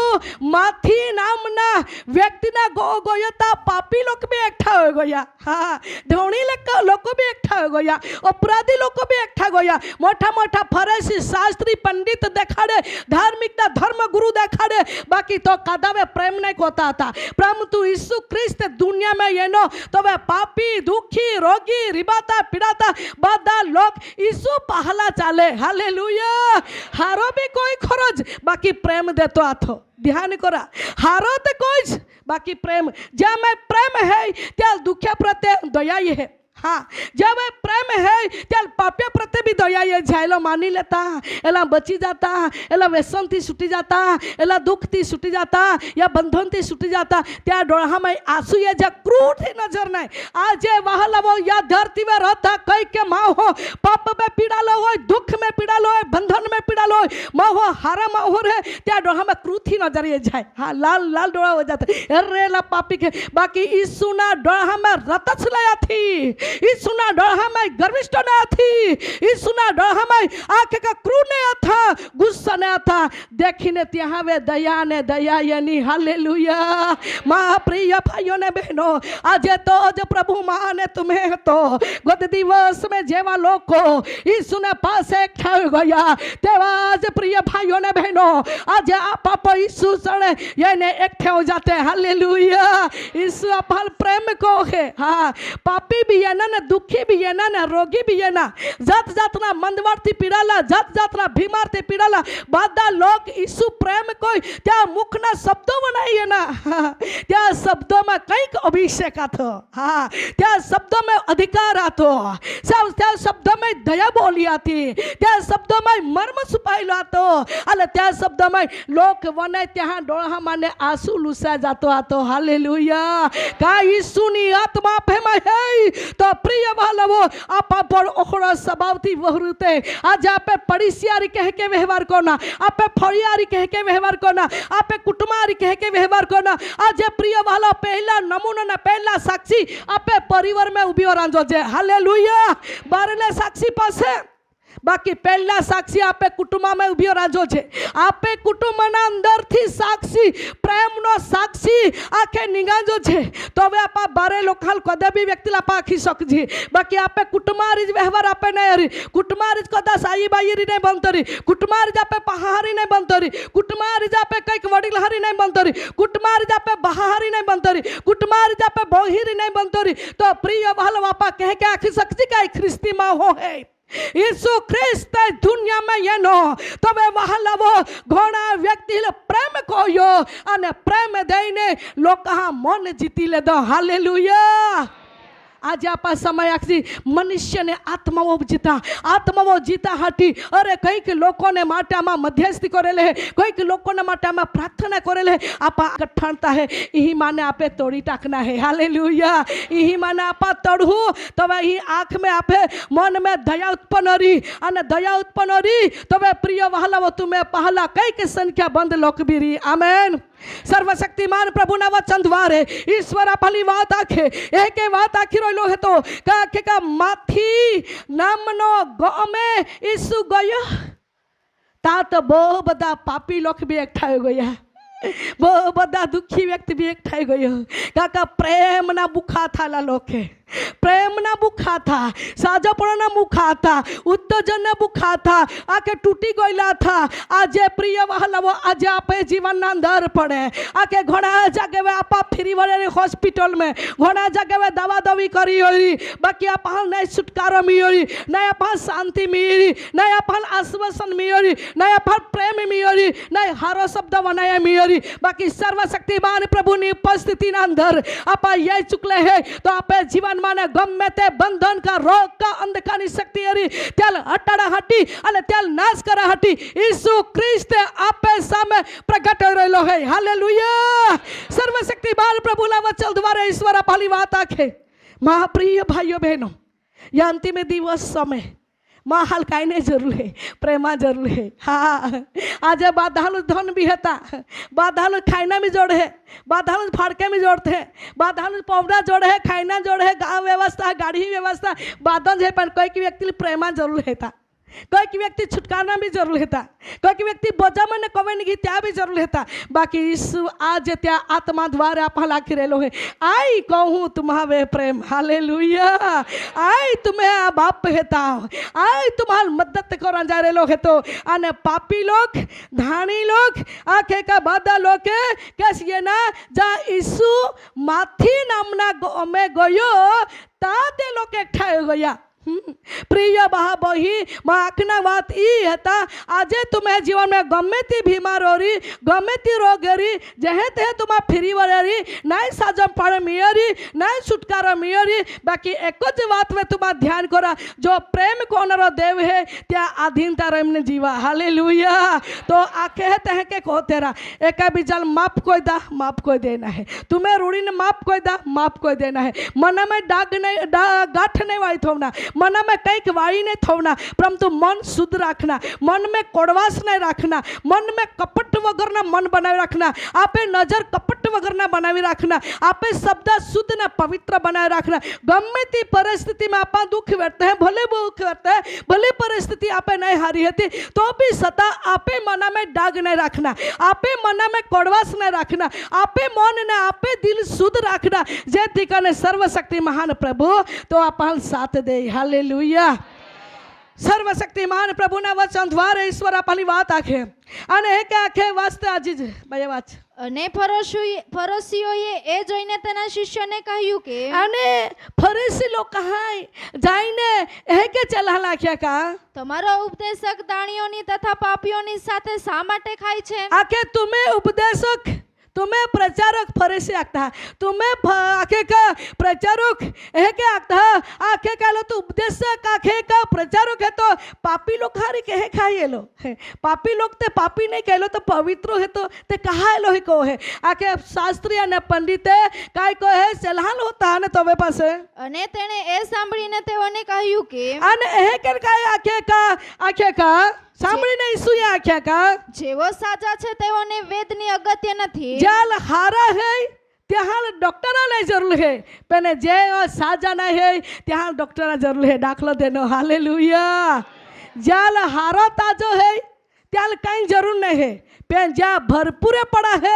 માથી નામના વ્યક્તિના ગોયતા પાપી લોકો બી એકઠા હોઈ ગયા. હા, ધોણી લોકો બી એકઠા હોઈ ગયા, અપરાધી લોકો બી એકઠા ગયા. મોટા મોટા ફરેસી શાસ્ત્રી પંડિત દેખાડે, ધાર્મિકતા ધર્મગુરુ દેખાડે, બાકી તો કાદાવે પ્રેમ નહીં કોતા. परंतु यीशु ख्रिस्त दुनिया में ये नो तो वे पापी, दुखी, रोगी, रिबाता, पीड़ाता बदा लोग यीशु पहला चाले. हालेलुया. हारो भी कोई खरोज बाकी प्रेम देतो आथो. ध्यान करा, हारो तो कोई बाकी प्रेम. ज्या में प्रेम है त्या दुखिया प्रत्ये दया है. हाँ, जब प्रेम है त्याल पाप्या प्रत्ये भी दया ये झायलो मानी लेता, एला बची जाता, एला व्यसन थी छूटी जाता, एला दुख थी छूटी जाता, या बंधन थी छूटी जाता. त्या डोळा में आंसू ये जा क्रूर थी नजर नहीं. आज वहालवो या धरती में रहता कई के माँ हो पाप में पीड़ालो हो, दुख में पीड़ालो हो, बंधन में पीड़ालो हो, माँ हो हारा माँ हो रे त्या डोळा में क्रूर थी नजर ये जाए. हाँ, लाल लाल डोळा हो जाता. अरे ला पापी के बाकी यीशु ना डोळा में रतच लाया थी. ईसुना डोळा में गर्विष्ठ न थी. ईसुना डोळा में आंख का क्रूर ने था, गुस्सा ने था. देखीने ત્યાં વે દયા ને દયા એની. હાલેલુયા. મારા પ્રિય ભાઈઓ ને બહેનો, આજે તો જ પ્રભુ માને તમે હતો ગત દિવસ में જેવા લોકો ઈસુને પાસે એકઠા ગયા તેવા જ પ્રિય ભાઈઓ ને બહેનો આજે આ પાપ ઈસુ સણે એને એકઠે हो जाते. हालेलुया. ईसु अपार प्रेम को है. हाँ, पापी भी है ना, दुखी भी है ना, रोगी भी है ना, जात जातना मंदवारથી પીડાલા, જાત જાતના બીમારથી પીડાલા બધા લોક ઈસુ પ્રેમ કોઈ त्या મુખના શબ્દો બનાવીએ ના. त्या શબ્દોમાં કંઈક અભિષેક હતો. હા, त्या શબ્દોમાં અધિકાર હતો. त्या શબ્દોમાં દયા બોલી હતી. त्या શબ્દોમાં મર્મ છુપાયેલો હતો. અને त्या શબ્દોમાં લોક વને ત્યાં ડોળામાંને આંસુ લૂસા જતો હતો. હાલેલુયા. કા ઈસુની આત્મા ફેમાય હે તો प्रिय वालवो आपा पर ओखड़ा स्वभावથી વહરુતે. आज आपे पड़िसियारी कह के व्यवहार करना, आपे फरियारी कह के व्यवहार करना, आपे कुटुंबारी कह के व्यवहार करना. आज प्रिय वाला पहला नमूना ने पहला साक्षी आपे परिवार में उभी रांधो छे. हालेलुया. बारने साक्षी पासे बाकी पहला साक्षी आपे कुटुंब में उभी राजो छे. आपे कुटुंबना अंदरथी साक्षी प्रेमनो साक्षी आखे निगाजो छे तो હવે આપા બારે લોકાલ કદે બી વ્યક્તિલા પાખી શકજી. બાકી આપે કુટુંબારી જ વ્યવહાર આપે નહીં હરી, કુટુંબારી જ કદા સાઈ બાઈરી નહીં બનતરી, કુટુંબારી જ આપે પહારી નહીં બનતરી, કુટુંબારી જ આપે કંઈક વડીલહારી નહીં બનતરી, કુટુંબારી જ આપે બહારી નહીં બનતરી, કુટુંબારી જ આપે બહિરી નહીં બનતરી. તો પ્રિય વાલ બાપા કહે કે આખી શકજી કાઈ ખ્રિસ્તી માં હો હે. यीशु ख्रिस्त दुनिया में ये नो तो वे वहालवो घोड़ा व्यक्ति प्रेम को यो अने प्रेम देने लोग मन जीती ले दो. हालेलुया. आज आप समय आखी मनुष्य ने आत्माओं जीता हटी. अरे कई लोगों ने माटे में मध्यस्थी करेले, कई लोगों ने माटे में प्रार्थना करेले. आप कठाणता है यही माने आपे तोड़ी टाकना है. हालेलुया. यही माने आप तोड़ू तो वही आँख में आपे मन में दया उत्पन्न रही अने दया उत्पन्न रही तो वे प्रिय वहालवो तुम्हें पहला कई संख्या बंद लोक भी रही. आमेन. सर्वशक्तिमान प्रभु ना वचन द्वारे ईश्वर आपली વાત આખે એકે વાત આખી રોયલો હતો કે કા માથી નામનો ગમે ઈસુ ગયો તા તો બહુ બધા પાપી લોકો બી એકઠા ગયા, બહુ બધા દુઃખી વ્યક્તિ બી એક થઈ ગયો. કાકા પ્રેમના ભૂખા થાલા લોકે, પ્રેમના ભૂખા થા, સાજાપણાના ભૂખા થા, ઉત્તેજનના ભૂખા થા, આકે તૂટી ગયેલા થા. આજે પ્રિય વહાલાઓ, આજે આપે જીવનના અંદર પડે. આકે ઘણા જગ્યાએ આપા ફરી વળે હોસ્પિટલ में, ઘણા જગ્યાએ દવા દવી કરી હોય, બાકી આપા નહીં છુટકારો મિળી, નહીં આપા શાંતિ મિળી, નહીં આપા આશ્વાસન મિળી, નહીં આપા પ્રેમ મિળી, નહીં હારો શબ્દ બનાયા મિળી. बाकी सर्वशक्तिमान प्रभु ની ઉપસ્થિતિના અંદર આપા ये चुकले है तो आपे जीवन माने गमे ते बंधन का रोग का अंधकाરની શક્તિ હરી ત્યાલ હટાડા હટી અને ત્યાલ નાશ કરા હટી ઈસુ ખ્રિસ્ત આપે સામે પ્રગટ રહેલો है. हालेलुया. सर्वशक्तिमान प्रभुના વચન દ્વારા ઈશ્વર આપણી વાત આખે. મારા પ્રિય ભાઈઓ બહેનો, ये अंतिम दिवस समय माँ हाल काई नहीं जरूर है, प्रेमा जरूर है. हाँ, आज बाधालु धन भी होता, बाधालु खाना भी जोड़ है, बाधालु फाड़के भी जोड़ते हैं, बाधालु पौधा जोड़ है, खाना जोड़ है, गाँव व्यवस्था, गाड़ी व्यवस्था, बाधन है. पर कोई की व्यक्ति प्रेमा जरूर है था, कोई की व्यक्ति छुटकारा भी जरूर है था, कोई की व्यक्ति बोझा मन कवे नहीं त्या भी जरूर है था. बाकी यीशु आज त्या आत्मा द्वारा आप लाखी रहेलो है. आई कहूँ तुम्हारे प्रेम. हालेलुया. आई तुम्हें बाप हेता, आई तुम्हार मदद करा जा रहेलो है. तो आने पापी लोग, धानी लोग, आखे का बादा लोग कैसे ये ना जा यीशु माथी नामना में गयो ता ते लोग एकठा गया. प्रिय बहा बही आखना बात ई है आज तुम्हें जीवन में गमे ती बीमार हो रही, गमे ती रोग रही, जहे ते तुम्हें फिरी वरी नहीं साजम पड़ मियरी, नहीं छुटकारा मियरी. बाकी एक बात में तुम्हें ध्यान करा, जो प्रेम कोनरो देव है त्या अधीनता रमने जीवा. हालेलुया. तो आखे है तह के को तेरा एक बीजल माप कोई दा, माप कोई देना है. तुम्हें रूढ़ी ने माप कोई दा, माप कोई देना है. मन में डाग नहीं, गाठ नहीं वाई थोना, मन में कई वाई नहीं थोना, परंतु मन शुद्ध रखना, मन में कड़वास नहीं रखना, मन में कपट वगैरह मन बनाए रखना, आपे नजर कपट वगैरह बनाए रखना, आपे शब्द शुद्ध ना पवित्र बनाए रखना. गमे ती परिस्थिति में आप दुख व्यर्थ है, भले दुख व्यर्थ है, भले परिस्थिति आपे नहीं हारी थी तो भी सदा आपे मन में दाग नहीं रखना, आपे मन में कड़वास नहीं रखना, आपे मन ने आपे दिल शुद्ध रखना. जे ठिकाने सर्वशक्ति महान प्रभु तो आप साथ दे. हालेलुया. सर्वशक्तिमान प्रभुना वचन द्वारा ईश्वर आपणी વાત આખે અને એક આખે વાસ્તે આજી બે વાત. અને ફરોશીઓએ એ જોઈને તેના શિષ્યોને કહ્યું કે અને ફરીસી લોકો કહાય જાઈને એ કે ચલા લાખ્યા કા તમારો ઉપદેશક દાણીઓની તથા પાપીઓની સાથે શા માટે ખાય છે? આખે તમે ઉપદેશક, तुम्हें प्रचारक फरीसी आखता, तुम्हें आखे का प्रचारक है के आखता, आखे का लो तो उपदेशक आखे का प्रचारक है तो पापी लोग हारी कहे खाए लो है. पापी लोग ते पापी नहीं कह लो तो पवित्र है तो ते कहा लो ही को है. आखे शास्त्री અને પંડિતે કાઈ કો હે સલાહ હોતા ને તવે પાસે અને તેણે એ સાંભળીને તેઓને કહ્યું કે અને એ કે કાઈ આખે કા સાંભળીને ઈસુએ આખ્યા કા જેવો સાચા છે તેઓને વેદની અગત્ય નથી. જાલ હારા હે ત્યાં ડોક્ટરા નહીં જરૂર હે, પણ જે સાજા નહીં હે ત્યાં ડોક્ટરા જરૂર હે. દાખલો દેનો. હાલેલુયા. જાલ હારો તાજો હે ત્યાં કઈ જરૂર નહીં હે, પણ જ્યાં ભરપૂરે પડા હે,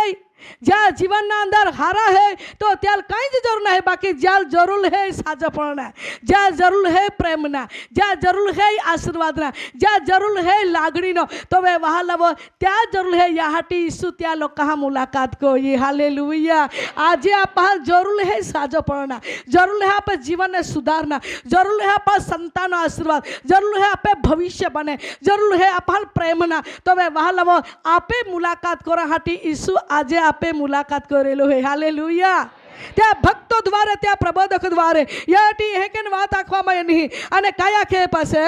જ્યાં જીવનના અંદર હારા હે તો ત્યાં કઈ જ જરૂર નહીં. બાકી જ્યાં જરૂર હે સાજાપણના, જ્યાં જરૂર હે પ્રેમના, જ્યાં જરૂર હે આશીર્વાદના, જ્યાં જરૂર હે લાગણીનો તો વે વહાલાવો ત્યાં જરૂર હે યાહાટી ઈસુ ત્યાં લોકો મુલાકાત કોઈએ. હાલેલુયા. આજે આપા જરૂર હે સાજાપણના, જરૂર હે આપે જીવનને સુધારના, જરૂર હે આપા સંતાનનો આશીર્વાદ, જરૂર હે આપે ભવિષ્ય બને, જરૂર હે આપા પ્રેમના તો વે વહાલાવો આપે મુલાકાત કરવા હાટી ઈસુ આજે આપે મુલાકાત કરેલો હે. હાલેલુયા. त्या भक्तो द्वारे त्या प्रबोधक द्वारे याटी हेकेन વાત આખવામાં નહીં અને કયા કે પાસે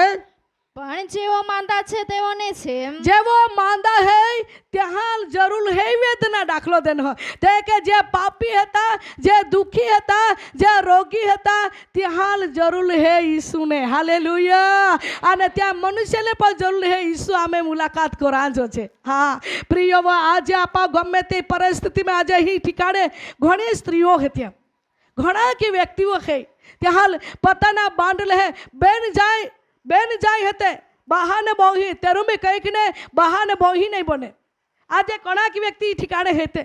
પણ જેવો માંદા છે તેઓને છે, જેવો માંદા હે ત્યાં જરૂર હે વેદના. દાખલો દેનો તે કે જે પાપી હતા, જે દુખી હતા, જે રોગી હતા ત્યાં જરૂર હે ઈસુને. હાલેલુયા. અને ત્યાં મનુષ્યને પણ જરૂર હે ઈસુ આમે મુલાકાત કરાજો છે. હા પ્રિયો, આજે આપા ગમે તે પરિસ્થિતિમાં આજે અહીં ઠिकाणे ઘણી સ્ત્રીઓ હે, ત્યાં ઘણા કે વ્યક્તિઓ હે ત્યાં પોતાના બાંધલે હે બેન જાય હતે બહાને બોહી તેરું બી કંઈક ને બહાને બોહી નહીં બને. આજે ઘણા વ્યક્તિ ઠिकाणे हेते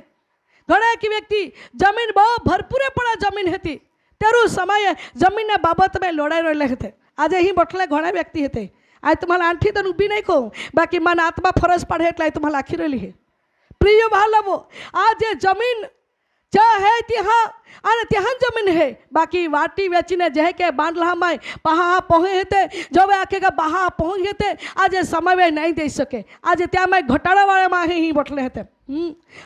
ઘણા વ્યક્તિ જમીન બહુ ભરપૂરેપણા જમીન હતી તેરું સમયે જમીનના બાબતમાં લડાઈ રહેલા હતા. આજે અહીં બઠલે ઘણા વ્યક્તિ હતા. आज तुम्हाला आणखी तर उभी नाही કહું બાકી મને આત્મા ફરજ પડે એટલે तुम्हाला આખી રહેલી છે. પ્રિય ભાલવો आज जमीन જ્યાં હે ત્યાં અને ત્યાં જમીન હે બાકી વાટી વેચીને જે કે બાંધલામાં પહા પહોંચે હતે જો આખે કે બહા પહોંચે હતે આજે સમય નહીં દઈ શકે. આજે ત્યાં મેં ઘટાડાવાળામાં અહીં બઠલે હતે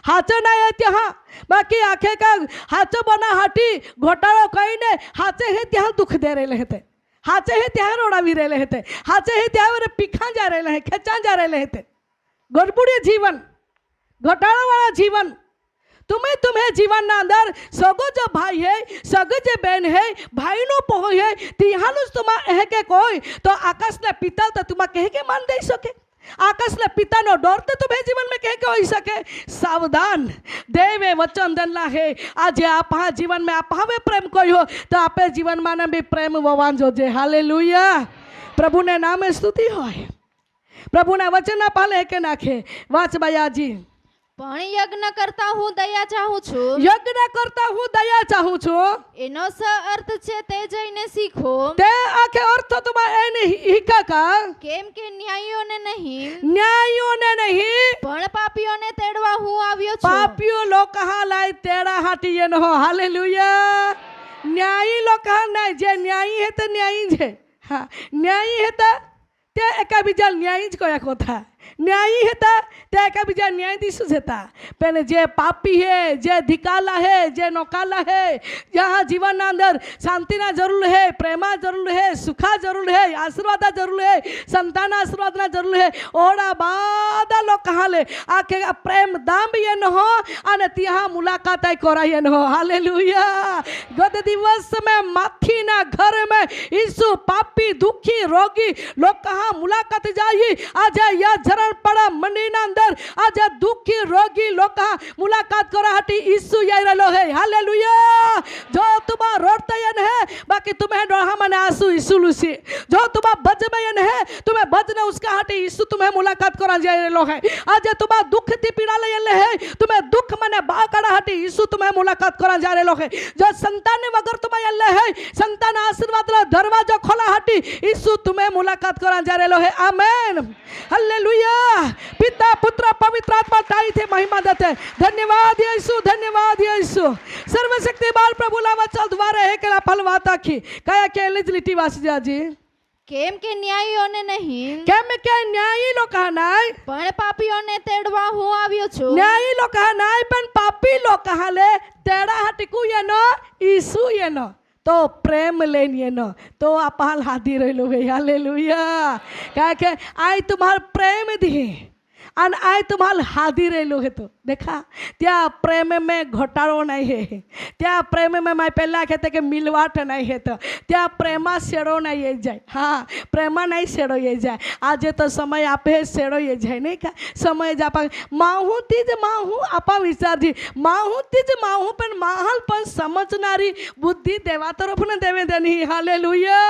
હાચો નહીં હે ત્યાં બાકી આખે કા હાચો બના હાટી ઘટાડો કહીને હાચે હે ત્યાં દુઃખ દે રહેલે હતે. हाचे हे त्या रोडावी राहिले होते. हाचे हे त्यावर पिखा जा रहे हैं खेचा जा रहे होते. गड़बड़ी जीवन घोटाळावाळा जीवन तुम्हें जीवन ना अंदर सगो जो भाई है सगो जो बहन है भाई नो पोह है तिहानुस तुम एह के कोई तो आकाश ने पिता तो तुम कह के मान दे सके. आकाश ने पिता नो डर तो तुम्हें जीवन में कह के हो सके. सावधान देवे वचन दनला है. आज आप जीवन में आप हमें प्रेम कोई हो तो आप जीवन में भी प्रेम ववान जो जे. हालेलुया. प्रभु ने नाम स्तुति हो. प्रभु ने वचन पाले के नाखे वाच बायाजी પણ યજ્ઞ કરતા હું દયા ચાહું છું. यज्ञ करता हूँ दया चाहूँ छो એનો સ અર્થ છે તે જઈને શીખો. ते आखे अर्थ तुम एने हिका का કેમ કે ન્યાયીઓને નહીં न्यायों ने नहीं પણ પાપીઓને તેડવા હું આવ્યો છું. पापियों लोग कहाँ लाए तेरा हाटी ये न हो. हालेलुया. न्यायी लोग कहाँ नहीं जे न्यायी है तो न्यायी है. हाँ न्यायी है तो ते एका बीजा न्यायी को एक होता. न्यायी है ते एका बीजा न्यायाधीश था. पहले जे पापी है जे धिकाला है जे नौकाला है जहाँ जीवन अंदर शांति ना जरूर है प्रेमा जरूर है सुखा जरूर है आशीर्वाद जरूर है संतान आशीर्वाद ना जरूर है. ओड़ा बादा लोग कहाँ ले आखे प्रेम दाम ये न हो अने ત્યાં मुलाकात कराए न हो. हालेलुया. गत दिवस में माथी ना घर में यीशु पापी दुखी रोगी लोग कहाँ मुलाकात जाई. आज या झरण पड़ा मंडी ना अंदर आज दुखी रोगी लोग कहाँ मुलाकात करा हटी यीशु याई रलो है. हालेलुया. जो तुम रोडतयन है बाकी तुम्हें डोहा मने आंसू यीशु लुसी. जो तुम बजमयन है तुम्हें बजने उसका हटी यीशु तुम्हें मुलाकात करा जाई रलो है. आज तुम दुख थी पीड़ा ले है तुम्हें दुख मने बा करा हटी यीशु तुम्हें मुलाकात करा जा रलो है. जो संतान वगर तुम्हें ले है संतान आशीर्वाद रो दरवाजा खोला हटी यीशु तुम्हें मुलाकात करा जा रलो है. आमेन. हालेलुया. पिता पुत्र पवित्र आत्मा ताई थे महिमा देते. धन्यवाद यीशु धन्यवाद यीशु. सर्वशक्ति बाल प्रभु ला वचन द्वारा है केला फलवात आखी कया के लिटी वासी जाजी કેમ કે ન્યાયીઓને નહીં केम के न्यायी लोग कहा नाय પણ પાપીઓને તેડવા હું આવ્યો છું. न्यायी लोग कहा नाय पण पापी लोग कहा ले तेरा हटिकू ये न यीशु ये न तो प्रेम लेन ये न तो अपाल हादी रहलो है. हालेलुया. कहा के आई तुम्हार प्रेम दी अन आय तुम्हाला हादी रहेलो है. तो देखा त्या प्रेम में घोटाळो नहीं है. त्या प्रेम में मैं पहला कहते कि मिलवाट नहीं है. तो त्या प्रेमा सेड़ो नहीं ये जाए. हाँ प्रेमा नहीं सेड़ो ये जाए. आज तो समय आप है सेड़ो ये जाए नहीं का समय जा पा माहू तीज माहू आपा विचार जी माहू तीज माहू पण माहल पण समजणारी बुद्धी देवा तरफ न देवे देनी. हालेलुया.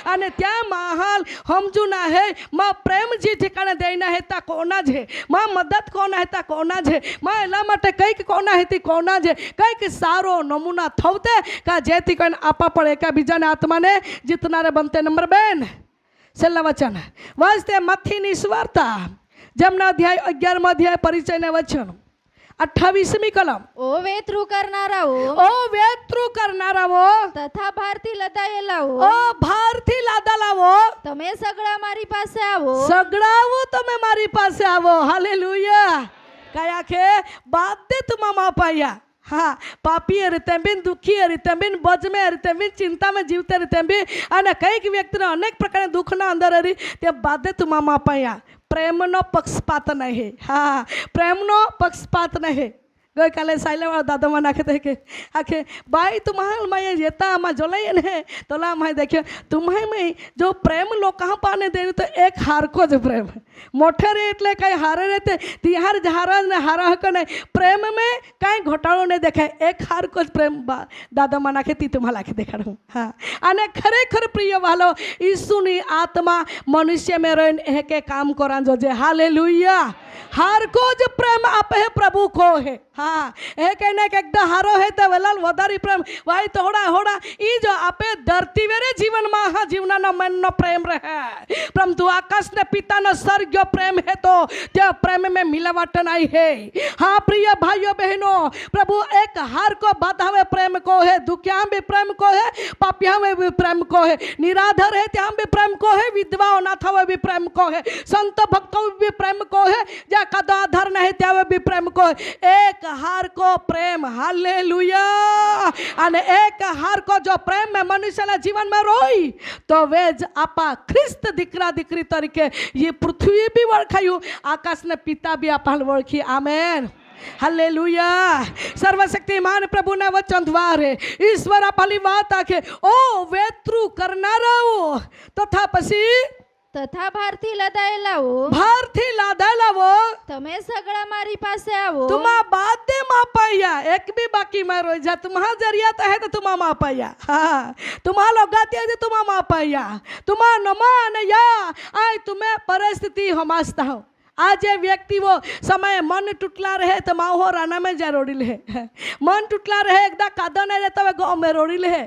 અને ત્યાં માહાલ સમજુ ના હે માં પ્રેમ જે ठिकाणे દેના હેતા કોના છે માં મદદ કોના હેતા કોના છે માં એલા માટે કંઈક કોના હેતી કોના છે કંઈક સારો નમૂના થવતે કા જેથી કરીને આપા પણ એકા બીજાને આત્માને જીતનારે બનતે. નંબર 2 છેલ્લા વચન વાંચતે મથીની સ્વાર્તા જેમના અધ્યાય 11મા અધ્યાય પરિચયને વચન 28મી કલમ. ઓ વેતરું કરનારાઓ ઓ વેતરું કરનારાઓ તથા ભારથી લદાયેલાઓ ઓ ભારથી લાદાલાઓ તમે સગડા મારી પાસે આવો. સગડાવો તમે મારી પાસે આવો. હાલેલુયા. કયા કે બાદે તુમા માપાયા. हाँ पापी रितेबिन दुखी रितेबिन बज में रितेबिन चिंता में जीवते रितेबिन अने कई व्यक्ति अनेक प्रकार दुख ना अंदर हरी ते बादे तुमा मापाया. प्रेम नो पक्षपात नहीं. हाँ प्रेम नो पक्षपात नहीं. ગઈકાલે સાયલાવાળો દાદામાં નાખે કે આખે બાઈ तुम्हाल मैं येता मैं जोलाई ने तोला मैं देखियो तुम्हें मैं जो प्रेम लोग कहाँ पाने दे तो एक हार को जो प्रेम मोठे रे એટલે કઈ હારે રહેતે તિહાર જહારા ને હારા હક ને પ્રેમ में કઈ ઘોટાળો ને દેખાય એક હાર કો જ પ્રેમ દાદામાં નાખે તી तुम्हाला નાખી દેખાડું હા અને ખરેખર પ્રિય વાલો ઈસુની આત્મા મનુષ્ય में રહીને એકે કામ કરાં જોજે હાલેલુયા हार को जो प्रेम आप है प्रभु को है हाँ ए कहने के एकदा हारो है तो वेलाल वधारी प्रेम भाई थोड़ा होड़ा ई जो आपे धरती वेरे जीवन में हा जीवना नो मन नो प्रेम रहे परंतु आकाश ने पिता नो स्वर्ग प्रेम है तो त्या प्रेम में मिलावट नहीं है हाँ प्रिय भाइयों बहनों प्रभु एक हार को बाधा में प्रेम को है दुखिया में प्रेम को है पापिया में भी प्रेम को है निराधर है त्या भी प्रेम को है विधवा अनाथ में भी प्रेम को है संत भक्तों में भी प्रेम को है जा कदा आधार नहीं त्या भी प्रेम को एक हार को प्रेम हालेलुया અને એક હાર को जो प्रेम में मनुष्यના जीवन में रोई तो वे ज आपा ख्रिस्त દીકરા દીકરી તરીકે ये पृथ्वी भी वळखाયું આકાશને પિતા भी આપણ વળખી આમેન हालेलुया सर्वशक्तिमान प्रभुना वचन द्वारे ईश्वर आपली વાત આખે ઓ વેતરું કરનારાઓ તથા પછી તથા ભારથી લદાયેલાઓ તમે સગળા મારી પાસે આવો तुम्हा बादे मापाया एक भी बाकी में रोई जा तुम्हा जरियात है तो तुम्हा मापाया हाँ तुम्हा लोगाती है तुम्हा मापाया तुम्हा नमान या आय तुम्हें परिस्थिति हमासता हूँ आज ये व्यक्ति वो समय मन टूटला रहे तो माँ हो राना में जा रोड़ी ले मन टूटला रहे एकदम कादा नहीं रहता वे गाँव में रोड़ी ले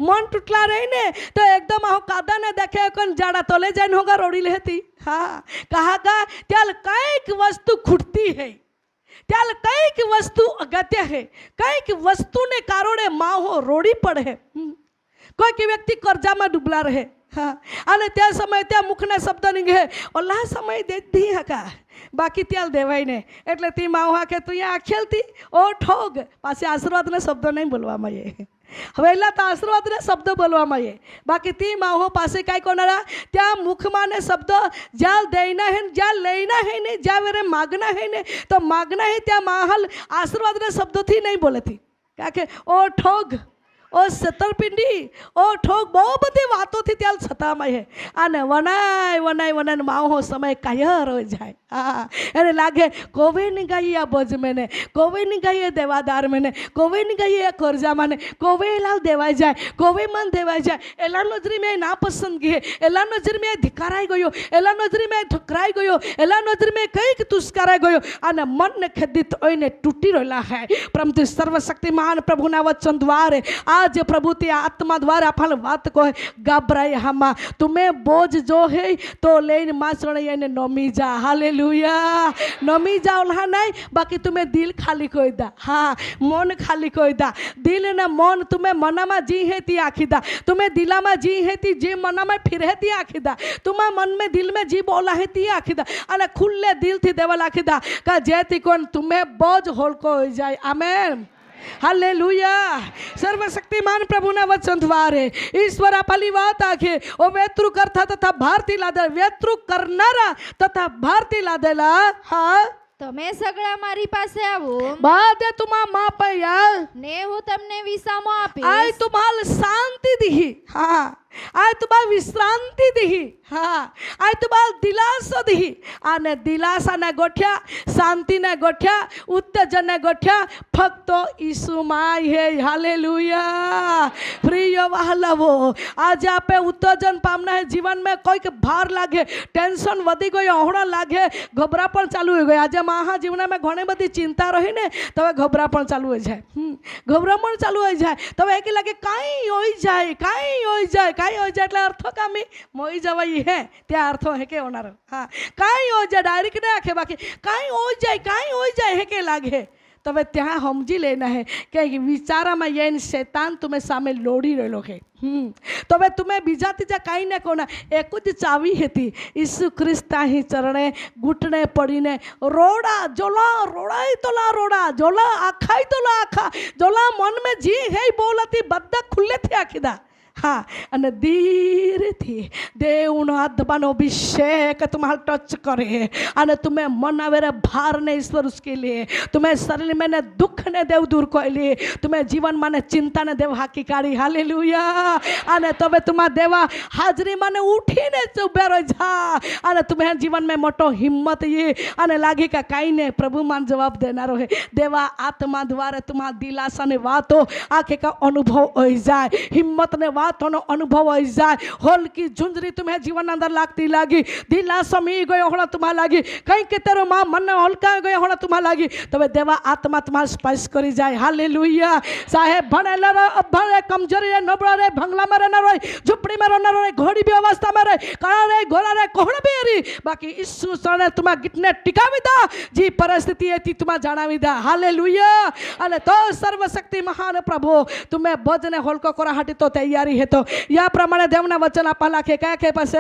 मन टूटला रही ने तो एकदम आहो कादा ने देखे कौन जाड़ा तोले जान होगा रोड़ी लेती हाँ कहा गा त्याल कईक वस्तु खुटती है त्याल कईक वस्तु अगत्य है कईक वस्तु ने कारोड़े माँ हो रोड़ी पड़े कोई के व्यक्ति कर्जा में डूबला रहे हाँ अने त्या समय त्या मुखना शब्द निघे ओला समय देती हका बाकी त्याल देवाय ने એટલે તી માવ હાકે તું અહીંયા આખેલતી ઓ ઠોગ પાછી આશીર્વાદના શબ્દો નહીં બોલવામાં આવે હવે એટલા તો આશીર્વાદના શબ્દો બોલવામાં આવે બાકી તી માવો પાસે કાંઈ કોનારા ત્યાં મુખમાં ને શબ્દો જ્યાં દેના હે જ્યાં લઈના હે ને જ્યાં વેરે માગના હે ને તો માગના હે ત્યાં માહલ આશીર્વાદના શબ્દોથી નહીં બોલેતી કાકે ઓ ઠોગ ओ छतरपिंडी ओ ठोक बहु बधी वातों थी त्याल छतामाय है आने वनाय वनाय वनाय माहो समय कायर हो जाए हाँ अरे लागे कोवे नहीं गई या बोझ मैंने कोवे नहीं गई है देवादार मैंने कोवे नहीं गई है कर्जा माने कोवे लाल देवाई जाए कोवे मन देवाई जाए एला नजरी में ना पसंद की है एला नजरी में धिकाराई गयो एला नजरी में ठकराई गयो एला नजरी में कई कि तुस्काराई गयो आने मन ने खदित ओइने टूटी रोला है परंतु सर्वशक्तिमान प्रभुना वचन द्वारे आज प्रभु ते आत्मा द्वारा अपन बात को घबराई हमा तुम्हें बोझ जो है तो लेन मासणे ने नमी जा हालेलुया नमी जाओ ला नहीं बाकी तुम्हें दिल खाली कोई दा हाँ मन खाली कोई दा दिल ना मन तुम्हें मना में जी है ती आखिदा तुम्हें दिला में जी है ती जी मना में फिर है ती आखिदा तुम्हें मन में दिल में जी बोला है ती आखिदा अने खुले दिल थी देवल आखिदा का जेती कोन तुम्हें बोझ होल को हो जाए आमेन हालेलुया सर्वशक्तिमान प्रभुना वचन द्वारे ईश्वर आपली વાત આખે ઓ વેતૃ કરતા તથા ભારતી લાદેલા વેતૃ કરનારા તથા ભારતી લાદેલા હા તમે સગળા મારી પાસે આવો બાદે તુમા માપયા ને હું તમને વિસામો આપીશ આય તુમાલ શાંતિ દી हाँ आय तुम्हारा विश्रांति दी हाँ आय तुम्हारा दिलासा दी आने दिलासा ने गोठ्या शांति ने गोठ्या उत्तेजन ने गोठ्या फक्त यीशु माय है हालेलुया प्रिय वाहलवो आज आपे उत्तेजन पामना है जीवन में कोई के भार लागे टेंशन वधी गयो अहोड़ा लागे घबरापण चालू हो गयो आज महा जीवन में घणी बधी चिंता रही ने तवे घबरापण चालू हो जाए घबरापण चालू हो जाए तवे एक लागे काई होई जाए काई होई जाए काई हो जाए એટલે અર્થો કામી મોઈ જવાય હે ત્યાં અર્થો હે કે હોનાર હા કાઈ हो जाए डायरेक्ट नहीं आखे बाकी काई हो जाए है के लागे तबे ત્યાં સમજી લેના है कि विचारा में ये शैतान तुम्हें सामे लोड़ी रहेलो है तबे तुम्हें बीजा तीजा काई ने कोना एक ज चावी हेती यीशु ख्रिस्त ही चरणे घुटने पड़ीने रोड़ा जोला रोड़ाई तोला रोड़ा जोला आखाई तोला आखा जोला मन में जी है बोलती बद्दा खुले थे आखिदा હા, અને ધીરેથી દેવનો આત્માનો અભિષેક तुम्हारा टच करे અને तुम्हें मन आवेरे भार ने ईश्वर उसके लिए तुम्हें शरीर में ने दुख ने देव दूर कोइली तुम्हें जीवन माने चिंता ने देव हाकी काढ़ी हालेलुया અને તમે તમારા દેવા હાજરી મને ઉઠીને ઉભા રહી જા અને तुम्हें जीवन में मोटो हिम्मत ये અને લાગી કે કાંઈ નહીં પ્રભુ માન જવાબ દેનારો હે દેવા આત્મા દ્વારા તમારા દિલાસાની વાતો આખે કા અનુભવ હોઈ જાય हिम्मत ने वातों अनुभव हो जाए होल की झुंझरी तुम्हें जीवन अंदर लागती लागी दिलासा में गयो होना तुम्हारा लागी कहीं के तेरो माँ मन हल्का गयो होना तुम्हारा लागी तबे देवा आत्मा तुम्हारा स्पर्श करी जाए हालेलुया साहेब भणेला रे भणे कमजोरी रे नबळा रे भंगला में रहना रे झुपड़ी में रहना रे घोड़ी भी अवस्था में रे काळा रे घोड़ा रे कोहड़ भी री बाकी ईसु सने तुम्हारा गिटने टिकावी दा जी परिस्थिति है तुम्हारा जानावी दा हालेलुया अने तो सर्वशक्ति महान प्रभु तुम्हें भजने होलको करा हाटी तो तैयारी है तो या प्रमाणे देवना वचन आपा लाखे क्या के पास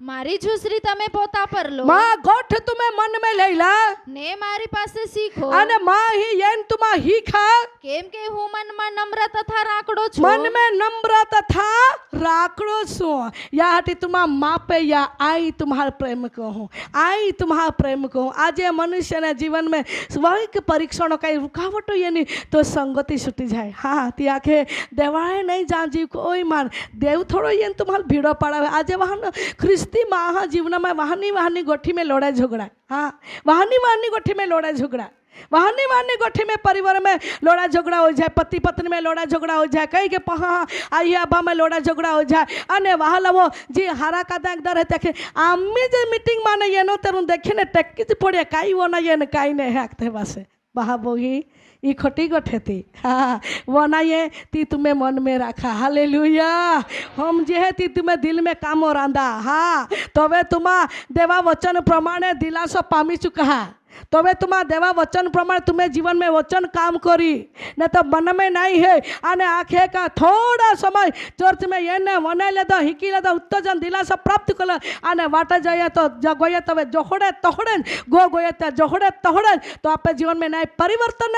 મારી ઝૂસરી તમે પોતા પર લો मां गोठ तुम्हें मन में लेला ને મારી પાસે શીખો અને मां ही येन तुमा ही खा કેમ કે હું મનમાં નમ્ર તથા રાકડો છું मन में नम्र तथा राकड़ो सो या हटी तुमा मापे या आई तुम्हारा प्रेम को हूँ आई तुम्हारा प्रेम को हूँ आज मनुष्य ने जीवन में वही परीक्षणों का रुकावटो ये नहीं तो संगति छुटी जाए हाँ ती आखे देवाए नहीं जान जीव कोई मान देव थोड़ो ये तुम्हारा भीड़ो पड़ा आज वहाँ ख्रिस्ती महा जीवन में वाहनी गोठी में लड़ाई झगड़ा हाँ वाहनी गोठी में लड़ाई झगड़ा वाहनी गोठी में परिवार में लड़ा झगड़ा हो जाए पति पत्नी में लड़ा झगड़ा हो जाए कहीं के पहा आई आबा में लड़ा झगड़ा हो जाए अने वाहलवो जी हारा का दागदार है देखे आम्ही जे मीटिंग माने ये नो तेरुन देखे ने टेक्की पड़े काई वो ना ये न काई ने हाकते बसे बहा बोगी ई खोटी गोठे थी हाँ वो ना ये ती तुम्हें मन में रखा हालेलुया हम जे है ती तुम्हें दिल में काम और आंदा हाँ तो वे तुम्हा देवा वचन प्रमाणे दिलासो पामी चुका तो वे तुम्हारा देवा वचन प्रमाण तुम्हें जीवन में वचन काम करी न तो मन में नहीं है आने आखे का थोड़ा समय चर्च में ये ने वने लेदा हिकी लेदा उत्तेजन दिलासा प्राप्त कर आने वाटा जाए तो जगोए तवे जोहड़े तोहड़े गो गोए ते जोहड़े तोहड़े तो आपके जीवन में नहीं परिवर्तन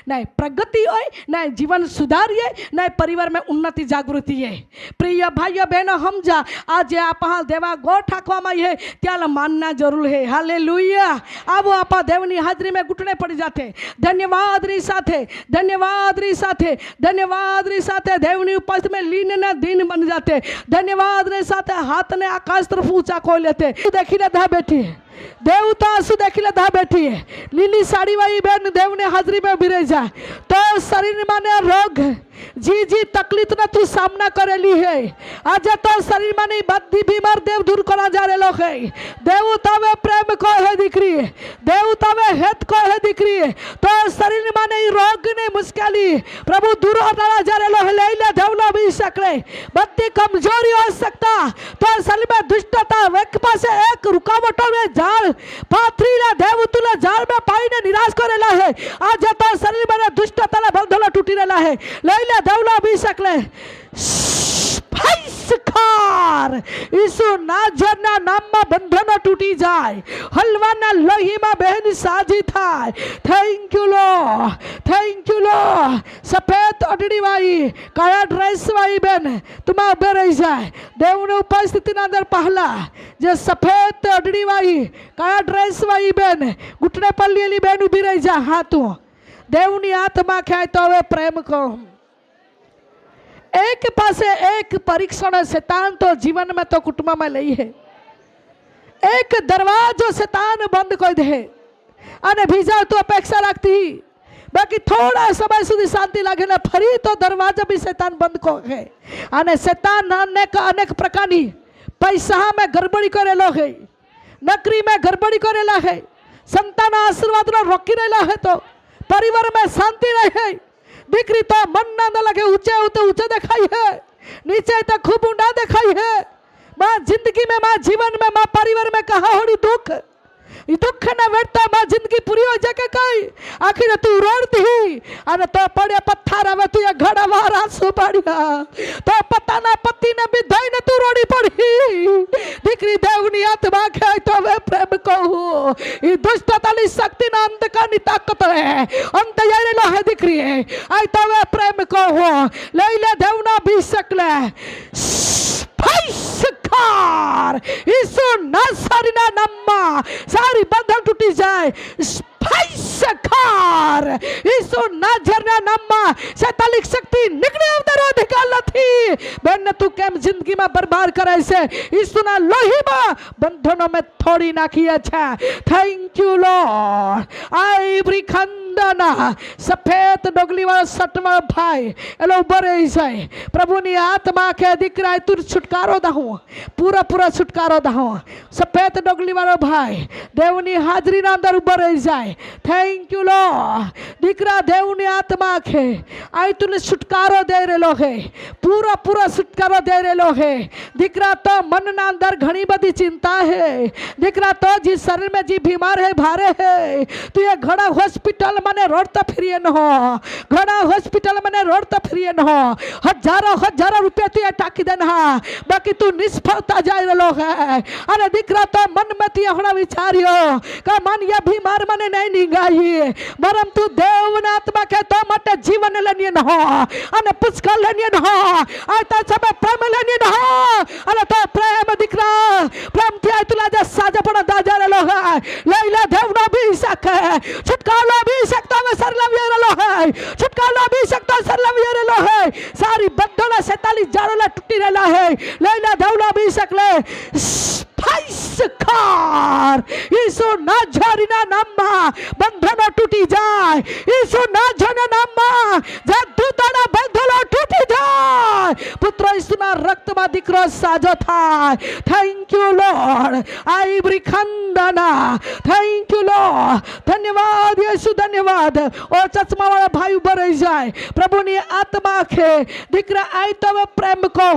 नहीं प्रगति हो नहीं जीवन सुधारिए नहीं परिवार में उन्नति जागृति है प्रिय भाइयों बहनों हम जा आज आप देवा गो ठाकवा में है त्याला मानना जरूर है हालेलुया अब आप देवनी हाजरी में घुटने पड़ जाते धन्यवाद री साथे देवनी उपस्थिति में लीन न दिन बन जाते धन्यवाद रे साथे हाथ ने आकाश तरफ ऊंचा को लेते देखी ले धा बैठी है देवता आंसू देखिले धा बैठी है लीली साड़ी वाली बहन देव ने हाजरी में बिरे जाए तो शरीर माने रोग जी तकलीफ ना तू सामना करेली है आज तो शरीर माने बद्धी बीमार देव दूर करा जा रहे लोग है देवता में प्रेम को है दिखरी है देवता में हित को है दिखरी है तो शरीर माने रोग ने मुश्किली प्रभु दूर हटाना जा रहे लोग ले ले देवला भी सकले बद्धी कमजोरी हो सकता तो शरीर में दुष्टता एक पास एक रुकावटों में जाल पाथरीला देवतुला जाल में पाईने निराश करेला है आज तो शरीर में दुष्टता बंधन टूटी रहेला है लैला देवला भी सकले खार ईसु नाजरना नाम में बंधन टूटी जाए हलवाना लोही में बहन साजी थाय थैंक यू लो सफेद अडड़ी वाई काया ड्रेस वाई बहन तुम उभे रही जाए देव ने उपस्थिति अंदर पहला जे सफेद अडड़ी वाई काया ड्रेस वाई बहन घुटने पर लियली बहन उभी रही जा हाँ तू देवनी आत्मा खाए तो वे प्रेम को एक पासे एक परीक्षण शैतान तो जीवन में तो कुटुंब में लई है एक दरवाजो शैतान बंद कर दे अने भीजा तो अपेक्षा रखती बाकी थोड़ा समय सुधी शांति लगे ना फरी तो दरवाजा भी शैतान बंद को है अने शैतान अनेक प्रकारनी पैसा में गड़बड़ी करेलो है नौकरी में गड़बड़ी करेला है संतान आशीर्वाद रोकी रहेला है तो परिवार में शांति रहे दीकरी तो मन ना लगे ऊंचे दिखाई है नीचे तो खूब ऊंडा दिखाई है माँ जिंदगी में माँ जीवन में माँ परिवार में कहा होड़ी दुख એ દુઃખના વેઠતામાં જિંદગી પૂરી હોય છે કે કઈ આખીને તું રડતી અને તો પડે પથ્થર હવે તું એ ઘડા વાર આંસુ પાડ્યા તો પોતાના પતિને બી ધઈને તું રડી પડી દીકરી દેવની આત્મા ખાય તો હવે પ્રેમ કહું એ દુષ્ટતાની શક્તિના અંધકારની તાકાત હે અંત જાયેલો હે દીકરી આ તો હવે પ્રેમ કહું લઈ લે દેવના અભિષેક લે સ્પર્શકાર ઈસુ નાસરીના નામમાં સારી બંધન તૂટી જાય સ્પર્શકાર ઈસુ નાસરીના નામમાં શૈતાનિક શક્તિ નીકળે અંદર અધિકાર નથી બેન તું કેમ જિંદગીમાં બરબાદ કરે છે ઈસુના લોહીમાં બંધનો મેં તોડી નાખીએ છે થેન્ક યુ લોર્ડ આઈવરી ખંડના સફેદ ડોગલી વાળો સટવાળો ભાઈ એલો ઉભો રહી જાય પ્રભુની આત્મા કે દીકરા તું છુટકારો દઉં પૂરા છુટકારો દઉં સફેદ ડોગલી વાળો ભાઈ દેવની હાજરીના અંદર ઉભો રહી જાય થેન્ક યુ લોર્ડ દીકરા દેવની આત્મા કે આ તું છુટકારો દે રહેલો હે પૂરા છુટકારો દે રહેલો હે દીકરા તો મનના અંદર ઘણી બધી ચિંતા હે દીકરા તો जी शरीर में जी बीमार है भारे है तू ये घड़ा हॉस्पिटल मने रोडता फिरिए न हो घड़ा हॉस्पिटल मने रोडता फिरिए न हो हजारों रुपया तू ये टाकी देना बाकी तू निष्फलता जाए रलो है अरे दीकरा तो मन में तू हणा विचारियो का मन ये बीमार मने नहीं निगाही बरम तू देवना आत्मा के तो मटे जीवन लेनिए न हो अने पुष्कळ लेनिए न हो आता सब प्रेम लेनिए न हो अरे तो प्रेम दीकरा प्रेम थी तुला जा साजा पण दाजा रेलो है लैला देवना भी सके छुटकारा भी सकता है सरलम ये रेलो है छुटकारा भी सकता है सरलम ये रेलो है सारी बंधना 47 जाड़ोला टूटी रेला है लैला देवना भी सकले स्पर्शकार ईसु नाझरीना नामમાં બંધનો તૂટી જાય ઈસુ નાઝરના નામમાં જાદુતાના બંધનો તૂટી જાય પુત્ર ઈસુના રક્તમાં દીકરો સાજો થાય થેન્ક યુ લોર્ડ આઈબ્રી ખંડના થેન્ક યુ લોર્ડ ધન્યવાદ యేసు ધન્યવાદ ઓ ચશ્માવાળા ભાઈ ઉભા રહી જાય પ્રભુની આત્મા કે દીકરા આઈ તો પ્રેમ કહો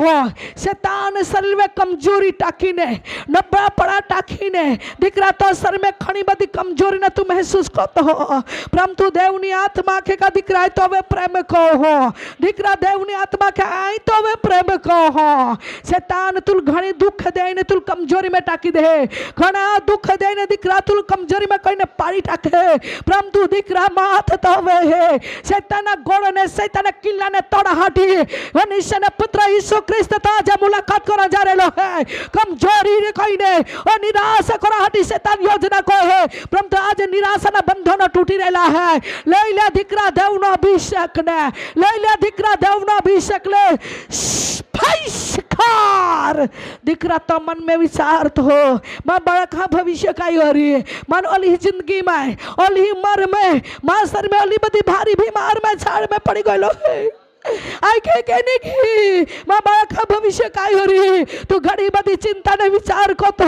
શૈતાન શરીર में कमजोरी टाकीने नबड़ा पड़ा टाकीने दीकरा तो सर में घनी बड़ी कमजोरी ने तू महसूस करते हो परंतु देवनी आत्मा के का दीकरा तो वे प्रेम कहो दीकरा देवनी आत्मा के आई तो वे प्रेम कहो शैतान तुल घनी दुख देने तुल कमजोरी में टाकी दे घना दुख देने दीकरा तुल कमजोरी में कोई ने पाड़ी टाके परंतु दीकरा माथ तो वे है शैतान गोड़ ने शैतान किल्ला ने तोड़ा हाटी मनुष्य ने पुत्र यीशु ख्रिस्त ताजा मुलाकात करा जा रेलो है कमजोरी रे कोई ने और निराश करा हटी शैतान योजना को है परंतु आज निराशा ना बंधन टूटी रेला है ले ले दीकरा देवनो अभिषेक ने ले ले दीकरा देवनो अभिषेक ले स्पर्शकार दीकरा तो मन में विचार तो हो मां बड़ा भविष्य का योरी मन ओली जिंदगी में ओली मर में मास्टर में ओली बदी भारी बीमार में झाड़ में पड़ी गलो है आई के कहने की मां बाळा का भविष्य काय हो रही तू घड़ी बदी चिंता ने विचार को तो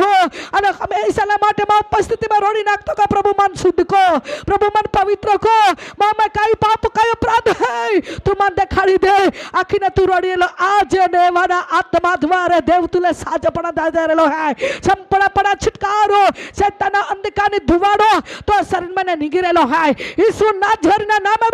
અને હંમેશા માટે માં ઉપસ્થિતિમાં રોડી નાખતો કે પ્રભુ મન શુદ્ધ કો પ્રભુ મન પવિત્ર કો માં મેં કઈ પાપ કયો અપરાધ હે તું મન દેખાડી દે આખીને તું રોડીએલો આજે દેવાના આત્મા દ્વારા દેવ તુલે સાજપણા દાદરેલો હે સંપૂર્ણપણા છુટકારો શૈતાના અંધકારની ધુવાડો તો શરીર મને નીગરેલો હે ઈસુ નાઝરીના નામે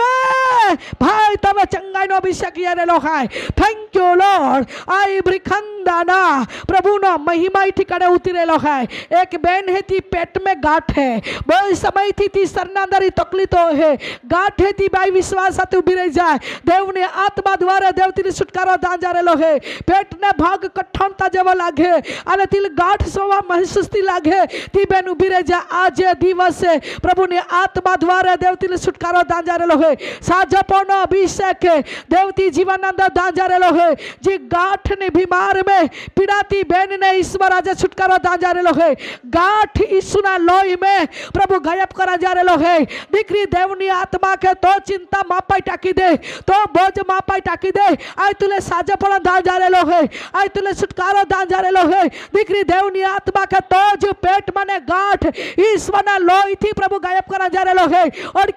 ભાઈ તમે ચંગાઈનો अभिषेक यारेलो है थैंक यू लॉर्ड आई ब्रिखंदाना प्रभु नो महिमा ठिकाने उतरेलो है एक बहन है ती पेट में गांठ है बहुत समय थी सरना अंदर तकलीफो है गांठ है ती भाई विश्वास साथ उभी रही जाए देव ने आत्मा द्वारा देवती ने छुटकारो दान जारेलो है पेट ने भाग कठणता जेवा लागे अने ती गांठ सोवा महसूस थी लागे ती बहन उभी रही जाए आज दिवस प्रभु ने आत्मा द्वारा देवती ने छुटकारो दान जारेलो है साजपनो अभिषेक देवती जीवन अंदर दान जा रेलो है जी गांठ ने बीमार में पीड़ाती बहन ने ईश्वर आज छुटकारो दान जा रेलो है गांठ ईसुना लोही में प्रभु गायब करा जा रेलो है दीकरी देवनी आत्मा के तो चिंता मापाई टाकी दे तो बोझ मापाई टाकी दे आई तुले साजपण दान जा रेलो है आई तुले छुटकारो दान जा रेलो है दीकरी देवनी आत्मा के तो जो पेट मने गांठ ईश्वरना लोही थी प्रभु गायब करा जा रेलो है और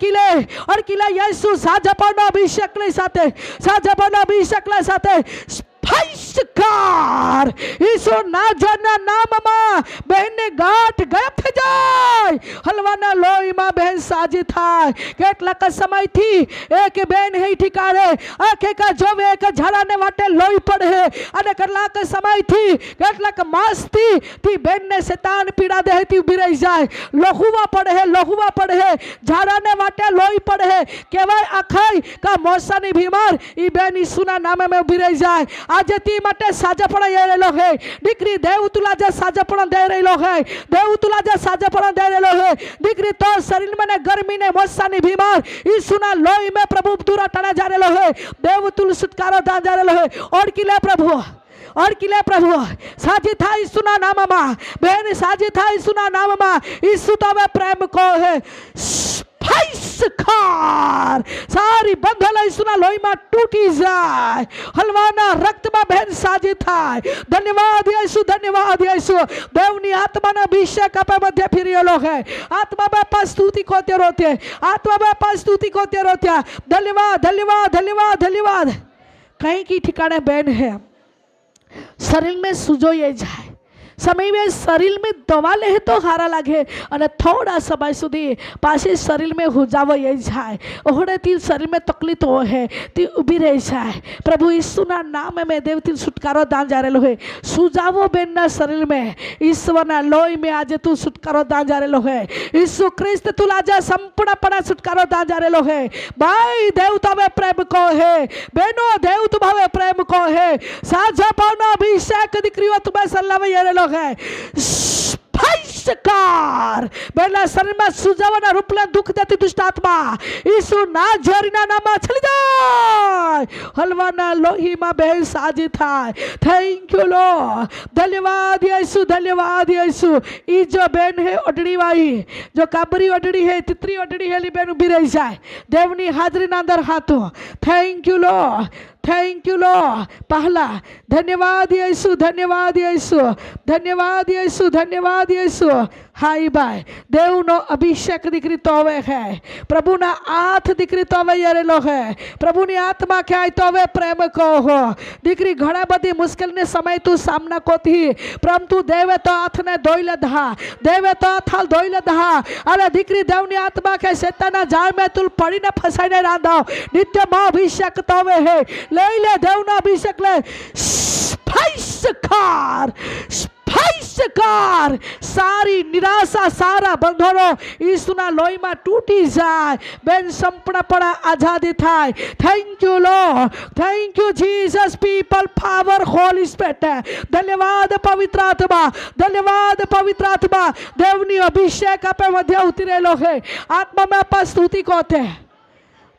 किले यीशु साजपण अभिषेक ले साथे साजपण अभिषेक ले साथे स्पर्शकार ईसु नाझरना नामમાં બહેનને ગાંઠ ગાયબ થઈ જાય જાય હલવાના લોહીમાં બહેન સાજી થાય કેટલાક સમયથી એક બેન હે ઠીકારે આખે જોવે કે ઝાડાને વાટે લોહી પડે અને કેટલાક સમયથી કેટલાક માસથી થી બેનને શેતાન પીડા દેહથી ઉભી રહી જાય લોહુવા પડે ઝાડાને વાટે લોહી પડે કહેવાય આખાઈ કા મોસાની બીમાર ઈ બેન ઈસુના નામે में ઉભી રહી જાય આજે તી માટે સાજાપણા દઈ રહેલો હે દીકરી દેવ તુલા જે સાજાપણા દઈ રહેલો હે દેવ તુલા જે સાજાપણા દઈ રહેલો હે દીકરી તો શરીર में गर्मी ने मोसानी बीमार ईसुना लोही में प्रभु दूरा टना जा रहे है देव तुल छुटकारो दा जा रहे है और किले प्रभु साजी था ईसुना नाम में बहन साजी था ईसुना नाम में ईसु तो वे प्रेम को है खार सारी बंधल ईसुना लोही में टूटी जाए हलवाना रक्त में बहन साजी था धन्यवाद यीशु देवनी आत्मा ना अभिषेक पे मध्य फिरेलो है आत्मा में प्रस्तुति कोते रोते धन्यवाद कहीं की ठिकाने बहन है शरीर में सुजो ये जाए समय में शरीर में दवा ले तो हारा लगे और थोड़ा समय सुधी पासे शरीर में हुजावो ये जाए ओहड़े ती शरीर में तकलीफ हो है ती उभी रही जाए प्रभु यीशुना नाम में देव ती छुटकारो दान जा रेलो है सुजावो बेनना शरीर में ईश्वरना लोही में आज तू छुटकारो दान जा रेलो है यीशु ख्रिस्त तू लाजा संपूर्णपणे छुटकारो दान जा रेलो है भाई देव तवे प्रेम को है बेनो देव तुम्हारे प्रेम को है साजा पावना अभिषेक दीकरीओ तुम्हें सल्लावे ये रेलो है स्पाइसकार बेला शरीर में सुजावना रूपले दुख देती दुष्ट आत्मा यीशु ना जरीना नाम चली जाए हलवाना लोही में बहन साजी थाय थैंक यू लॉर्ड धन्यवाद यीशु ई जो बहन है ओडड़ी वाली जो काबरी ओडड़ी है तितरी ओडड़ी है ली बहन उभी रही जाए देवनी हाजरी ना अंदर हाथों थैंक यू लॉर्ड पहला धन्यवाद यीशु हाई बाय देव नो अभिषेक दीकरी तो है प्रभु ना हाथ दीकरी तो येरेलो है प्रभु नी आत्मा क्या तो प्रेम को हो दीकरी घना बधी मुश्किल ने समय तू सामना को थी परंतु देवे तो हाथ ने धोई ले दहा अरे दीकरी देव नी आत्मा के शैताना जाल में तुल पड़ी ने फसाई ने रांधो नित्य मां अभिषेक तो है ले देव ना अभिषेक ले कार सारी निराशा सारा बंधनो ईसुना लोही में टूटी जाए बेन संपूर्णपणे आजादी थाय thank you lord thank you Jesus people power Holi spirit धन्यवाद पवित्र आत्मा देवनी अभिषेक पे मध्य उतरेलो है आत्मा में आप स्तुति कोते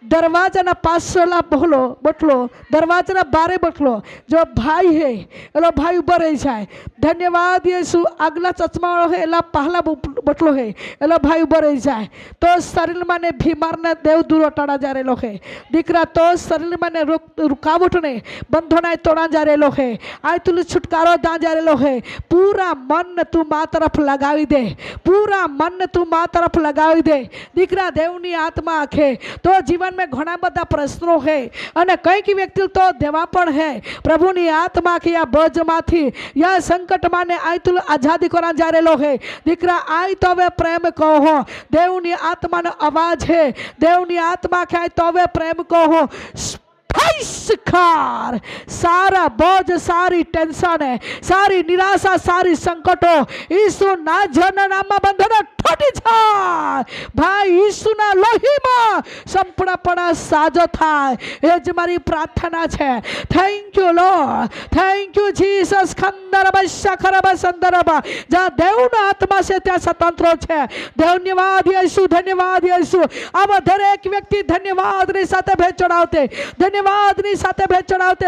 दरवाजा पासला बटलो दरवाजा बारे बटलो जो भाई है एलो भाई उभा रही जाए धन्यवाद यीशु आगला चश्मा है एला पहला बटलो है एलो भाई उभा रही जाए तो शरीर में बीमार ने देव दूर टाड़ा जा रेलो है दीकरा तो शरीर में रुकावट ने बंधन तोड़ा जा रेलो है आज तुल छुटकारो दा जा रेलो है पूरा मन तू मां तरफ लगावी दे दीकरा देवनी आत्मा आखे तो जीवन में घना बधा प्रश्नों है अने कई व्यक्ति तो देवापण है प्रभुनी आत्मा की या बोझ माथी या संकट माने आई तुल आजादी करा जा रेलो है दीकरा आई तो वे प्रेम कहो देवनी आत्मा नो आवाज है देवनी आत्मा के आई तो वे प्रेम कहो खार सारा बोझ सारी टेंशन है सारी निराशा सारी संकटों यीशु ना जन नाम बंधन टूटी जाए भाई यीशु ना लोही में संपूर्णपणे साजो थाय एज मारी प्रार्थना छे thank you lord thank you Jesus खंदरब शखरब संदरब जा देवनो आत्मा से त्या स्वतंत्र छे धन्यवाद यीशु अब दरेक व्यक्ति धन्यवाद नी साथे भेट चढ़ावते धन्यवाद नी साथे भेट चढ़ावते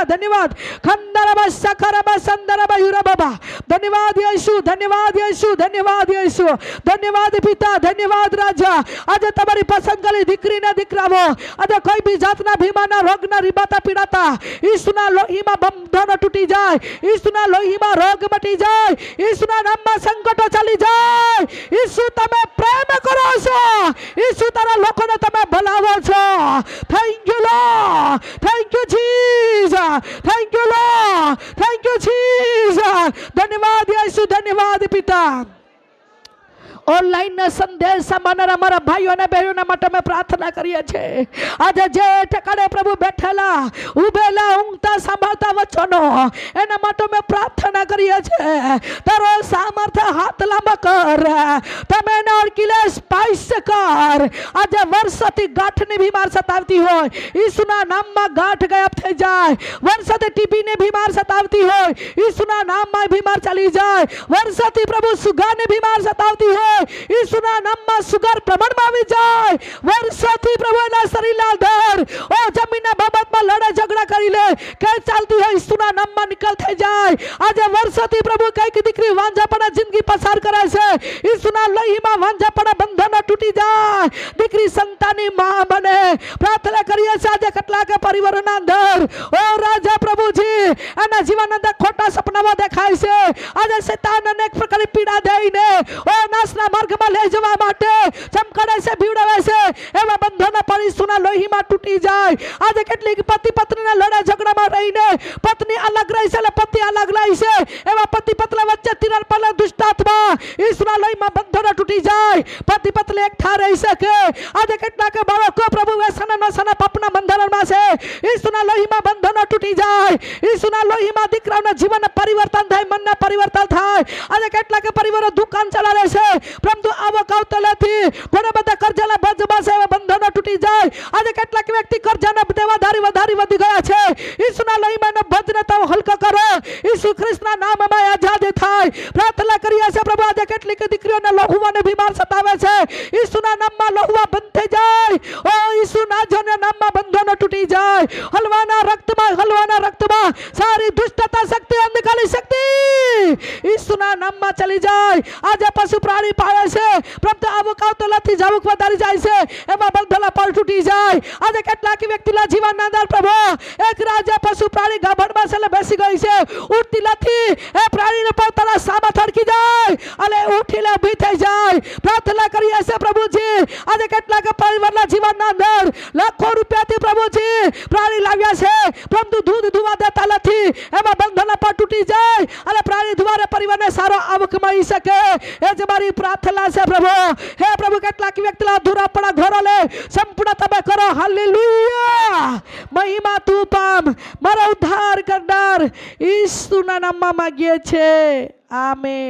धन्यवाद खंदरब शखरब संदरब युरबा धन्यवाद यीशु धन्यवाद पिता धन्यवाद राजा आज तमारी पसंद करी दीकरी ने दीकरावो आज कोई भी जातना भीमाना रोगना रिबाता पीड़ाता यीशुना लोही में बंधन टूटी जाए यीशुना लोही में रोग मटी जाए यीशुना नाम में संकट चली जाए यीशु तमे प्रेम करो छो यीशु तारा लोकोने तमे भलावो छो thank you lord thank you Jesus thank you lord thank you Jesus ધન્યવાદ યેસુ ધન્યવાદ પિતા ઓનલાઈન સંદેશ સાંભળનારા અમારા ભાઈઓ અને બહેનોના માટે અમે પ્રાર્થના કરીએ છીએ આજે જે ઠેકાણે પ્રભુ બેઠેલા ઉભેલા ઊંઘતા સાંભળતા વચનો એના માટે અમે પ્રાર્થના કરીએ છીએ તારો સામર્થ્ય હાથ લાંબા કર તમે એના અડકીલે સ્પાઈસ કર આજે વર્ષોથી ગાંઠની બીમાર સતાવતી હોય ઈસુના નામમાં ગાંઠ ગાયબ થઈ જાય વર્ષોથી ટીબીની બીમાર સતાવતી હોય ઈસુના નામમાં બીમાર ચાલી જાય વર્ષોથી પ્રભુ સુગારની બીમાર સતાવતી હોય ઈસુના નામમાં સુગર પ્રમાણમાં આવી જાય વર્ષોથી પ્રભુ એના શરીરના દર ઓ જમીનના બાબતમાં લડાઈ ઝઘડા કરી લે કે ચાલતી હોય ઈસુના નામમાં નિકાલ થઈ જાય આજે વર્ષોથી પ્રભુ કઈક દીકરી વાંઝાપણા જિંદગી પસાર કરે છે ઈસુના લોહીમાં વાંઝાપણા બંધનો તૂટી જાય દીકરી સંતાનની માં બને પ્રાર્થના કરીએ છીએ આજે કેટલાક પરિવારોના અંદર ઓ રાજા પ્રભુજી એના જીવન અંદર ખોટા સપનાઓ દેખાય છે આજે શૈતાન અનેક પ્રકારની પીડા દઈને ઓ નાશના માર્ગમાં લઈ જવા માટે ચમકાડે છે ભીવડાવે છે એવા બંધનો પર ઈસુના લોહીમાં તૂટી જાય આજે કેટલીક પતિ પત્નીના લડાઈ ઝઘડામાં રહીને પત્ની અલગ રહી છે અને પતિ અલગ રહી છે એવા પતિ પત્ની વચ્ચે તિરાડ પડેલા દુષ્ટાત્મા ઈસુના લોહીમાં બંધનો તૂટી જાય પતિ પત્ની એકઠા રહી શકે આજે કેટલાક બાળકો પ્રભુ વ્યસનના પાપના બંધનમાં છે ઈસુના લોહીમાં બંધનો તૂટી જાય ઈસુના લોહીમાં દીકરાઓના જીવન પરિવર્તન થાય મનના પરિવર્તન થાય આજે કેટલાક પરિવારો દુકાન ચલાવે છે પરંતુ આવક આવતો નથી ઘણા બધા કર્જાના ભજમાં છે એવા બંધનો તૂટી જાય આજે કેટલાક વ્યક્તિ કર્જાના દેવાધારી વધારી વધી ગયા છે ઈસુના લોહીમાં ભજને તો હલકો કરો ઈસુ ખ્રિસ્તના નામમાં આઝાદ થાય પ્રાર્થના કરીએ છીએ પ્રભુ આજે કેટલીક દીકરીઓને લોહુવાને બીમાર સતાવે છે ઈસુના નામમાં લોહુવા બંધ થઈ જાય ઓ ઈસુના જના નામમાં બંધનો તૂટી જાય હલવાના રક્તમાં સારી દુષ્ટતા શક્તિ અંધકારી શક્તિ ઈસુના નામમાં ચલી જાય આજે પશુ પ્રાણી પાળે છે પરંતુ આવક આવતો નથી જાવક વધારી જાય છે એમાં બંધના પર તૂટી જાય આજે કેટલાક વ્યક્તિના જીવનના અંદર પ્રભુ એક રાજા પશુ પ્રાણી ગાભણમાં છે બેસી ગઈ છે ઉઠતી નથી એ પ્રાણીને પર તારા સામા થડકી જાય અને ઉઠીને ઊભી થઈ જાય પ્રાર્થના કરીએ છીએ પ્રભુજી આજે કેટલાક પરિવારના જીવનના અંદર લાખો રૂપિયાથી પ્રભુજી પ્રાણી લાવ્યા છે પરંતુ દૂધ ધુવા દેતા નથી એમાં બંધના પર તૂટી જાય અને પ્રાણી દ્વારા પરિવારને સારો આવક મળી શકે એ જ મારી પ્રાર્થના છે પ્રભુ હે પ્રભુ કેટલાક વ્યક્તિના અધૂરાપણા ઘરો લે સંપૂર્ણ તમે કરો હાલેલુયા મહિમા તું પામ મારો ઉદ્ધાર કરનાર ઈસુના નામમાં માંગીએ છે આમેન.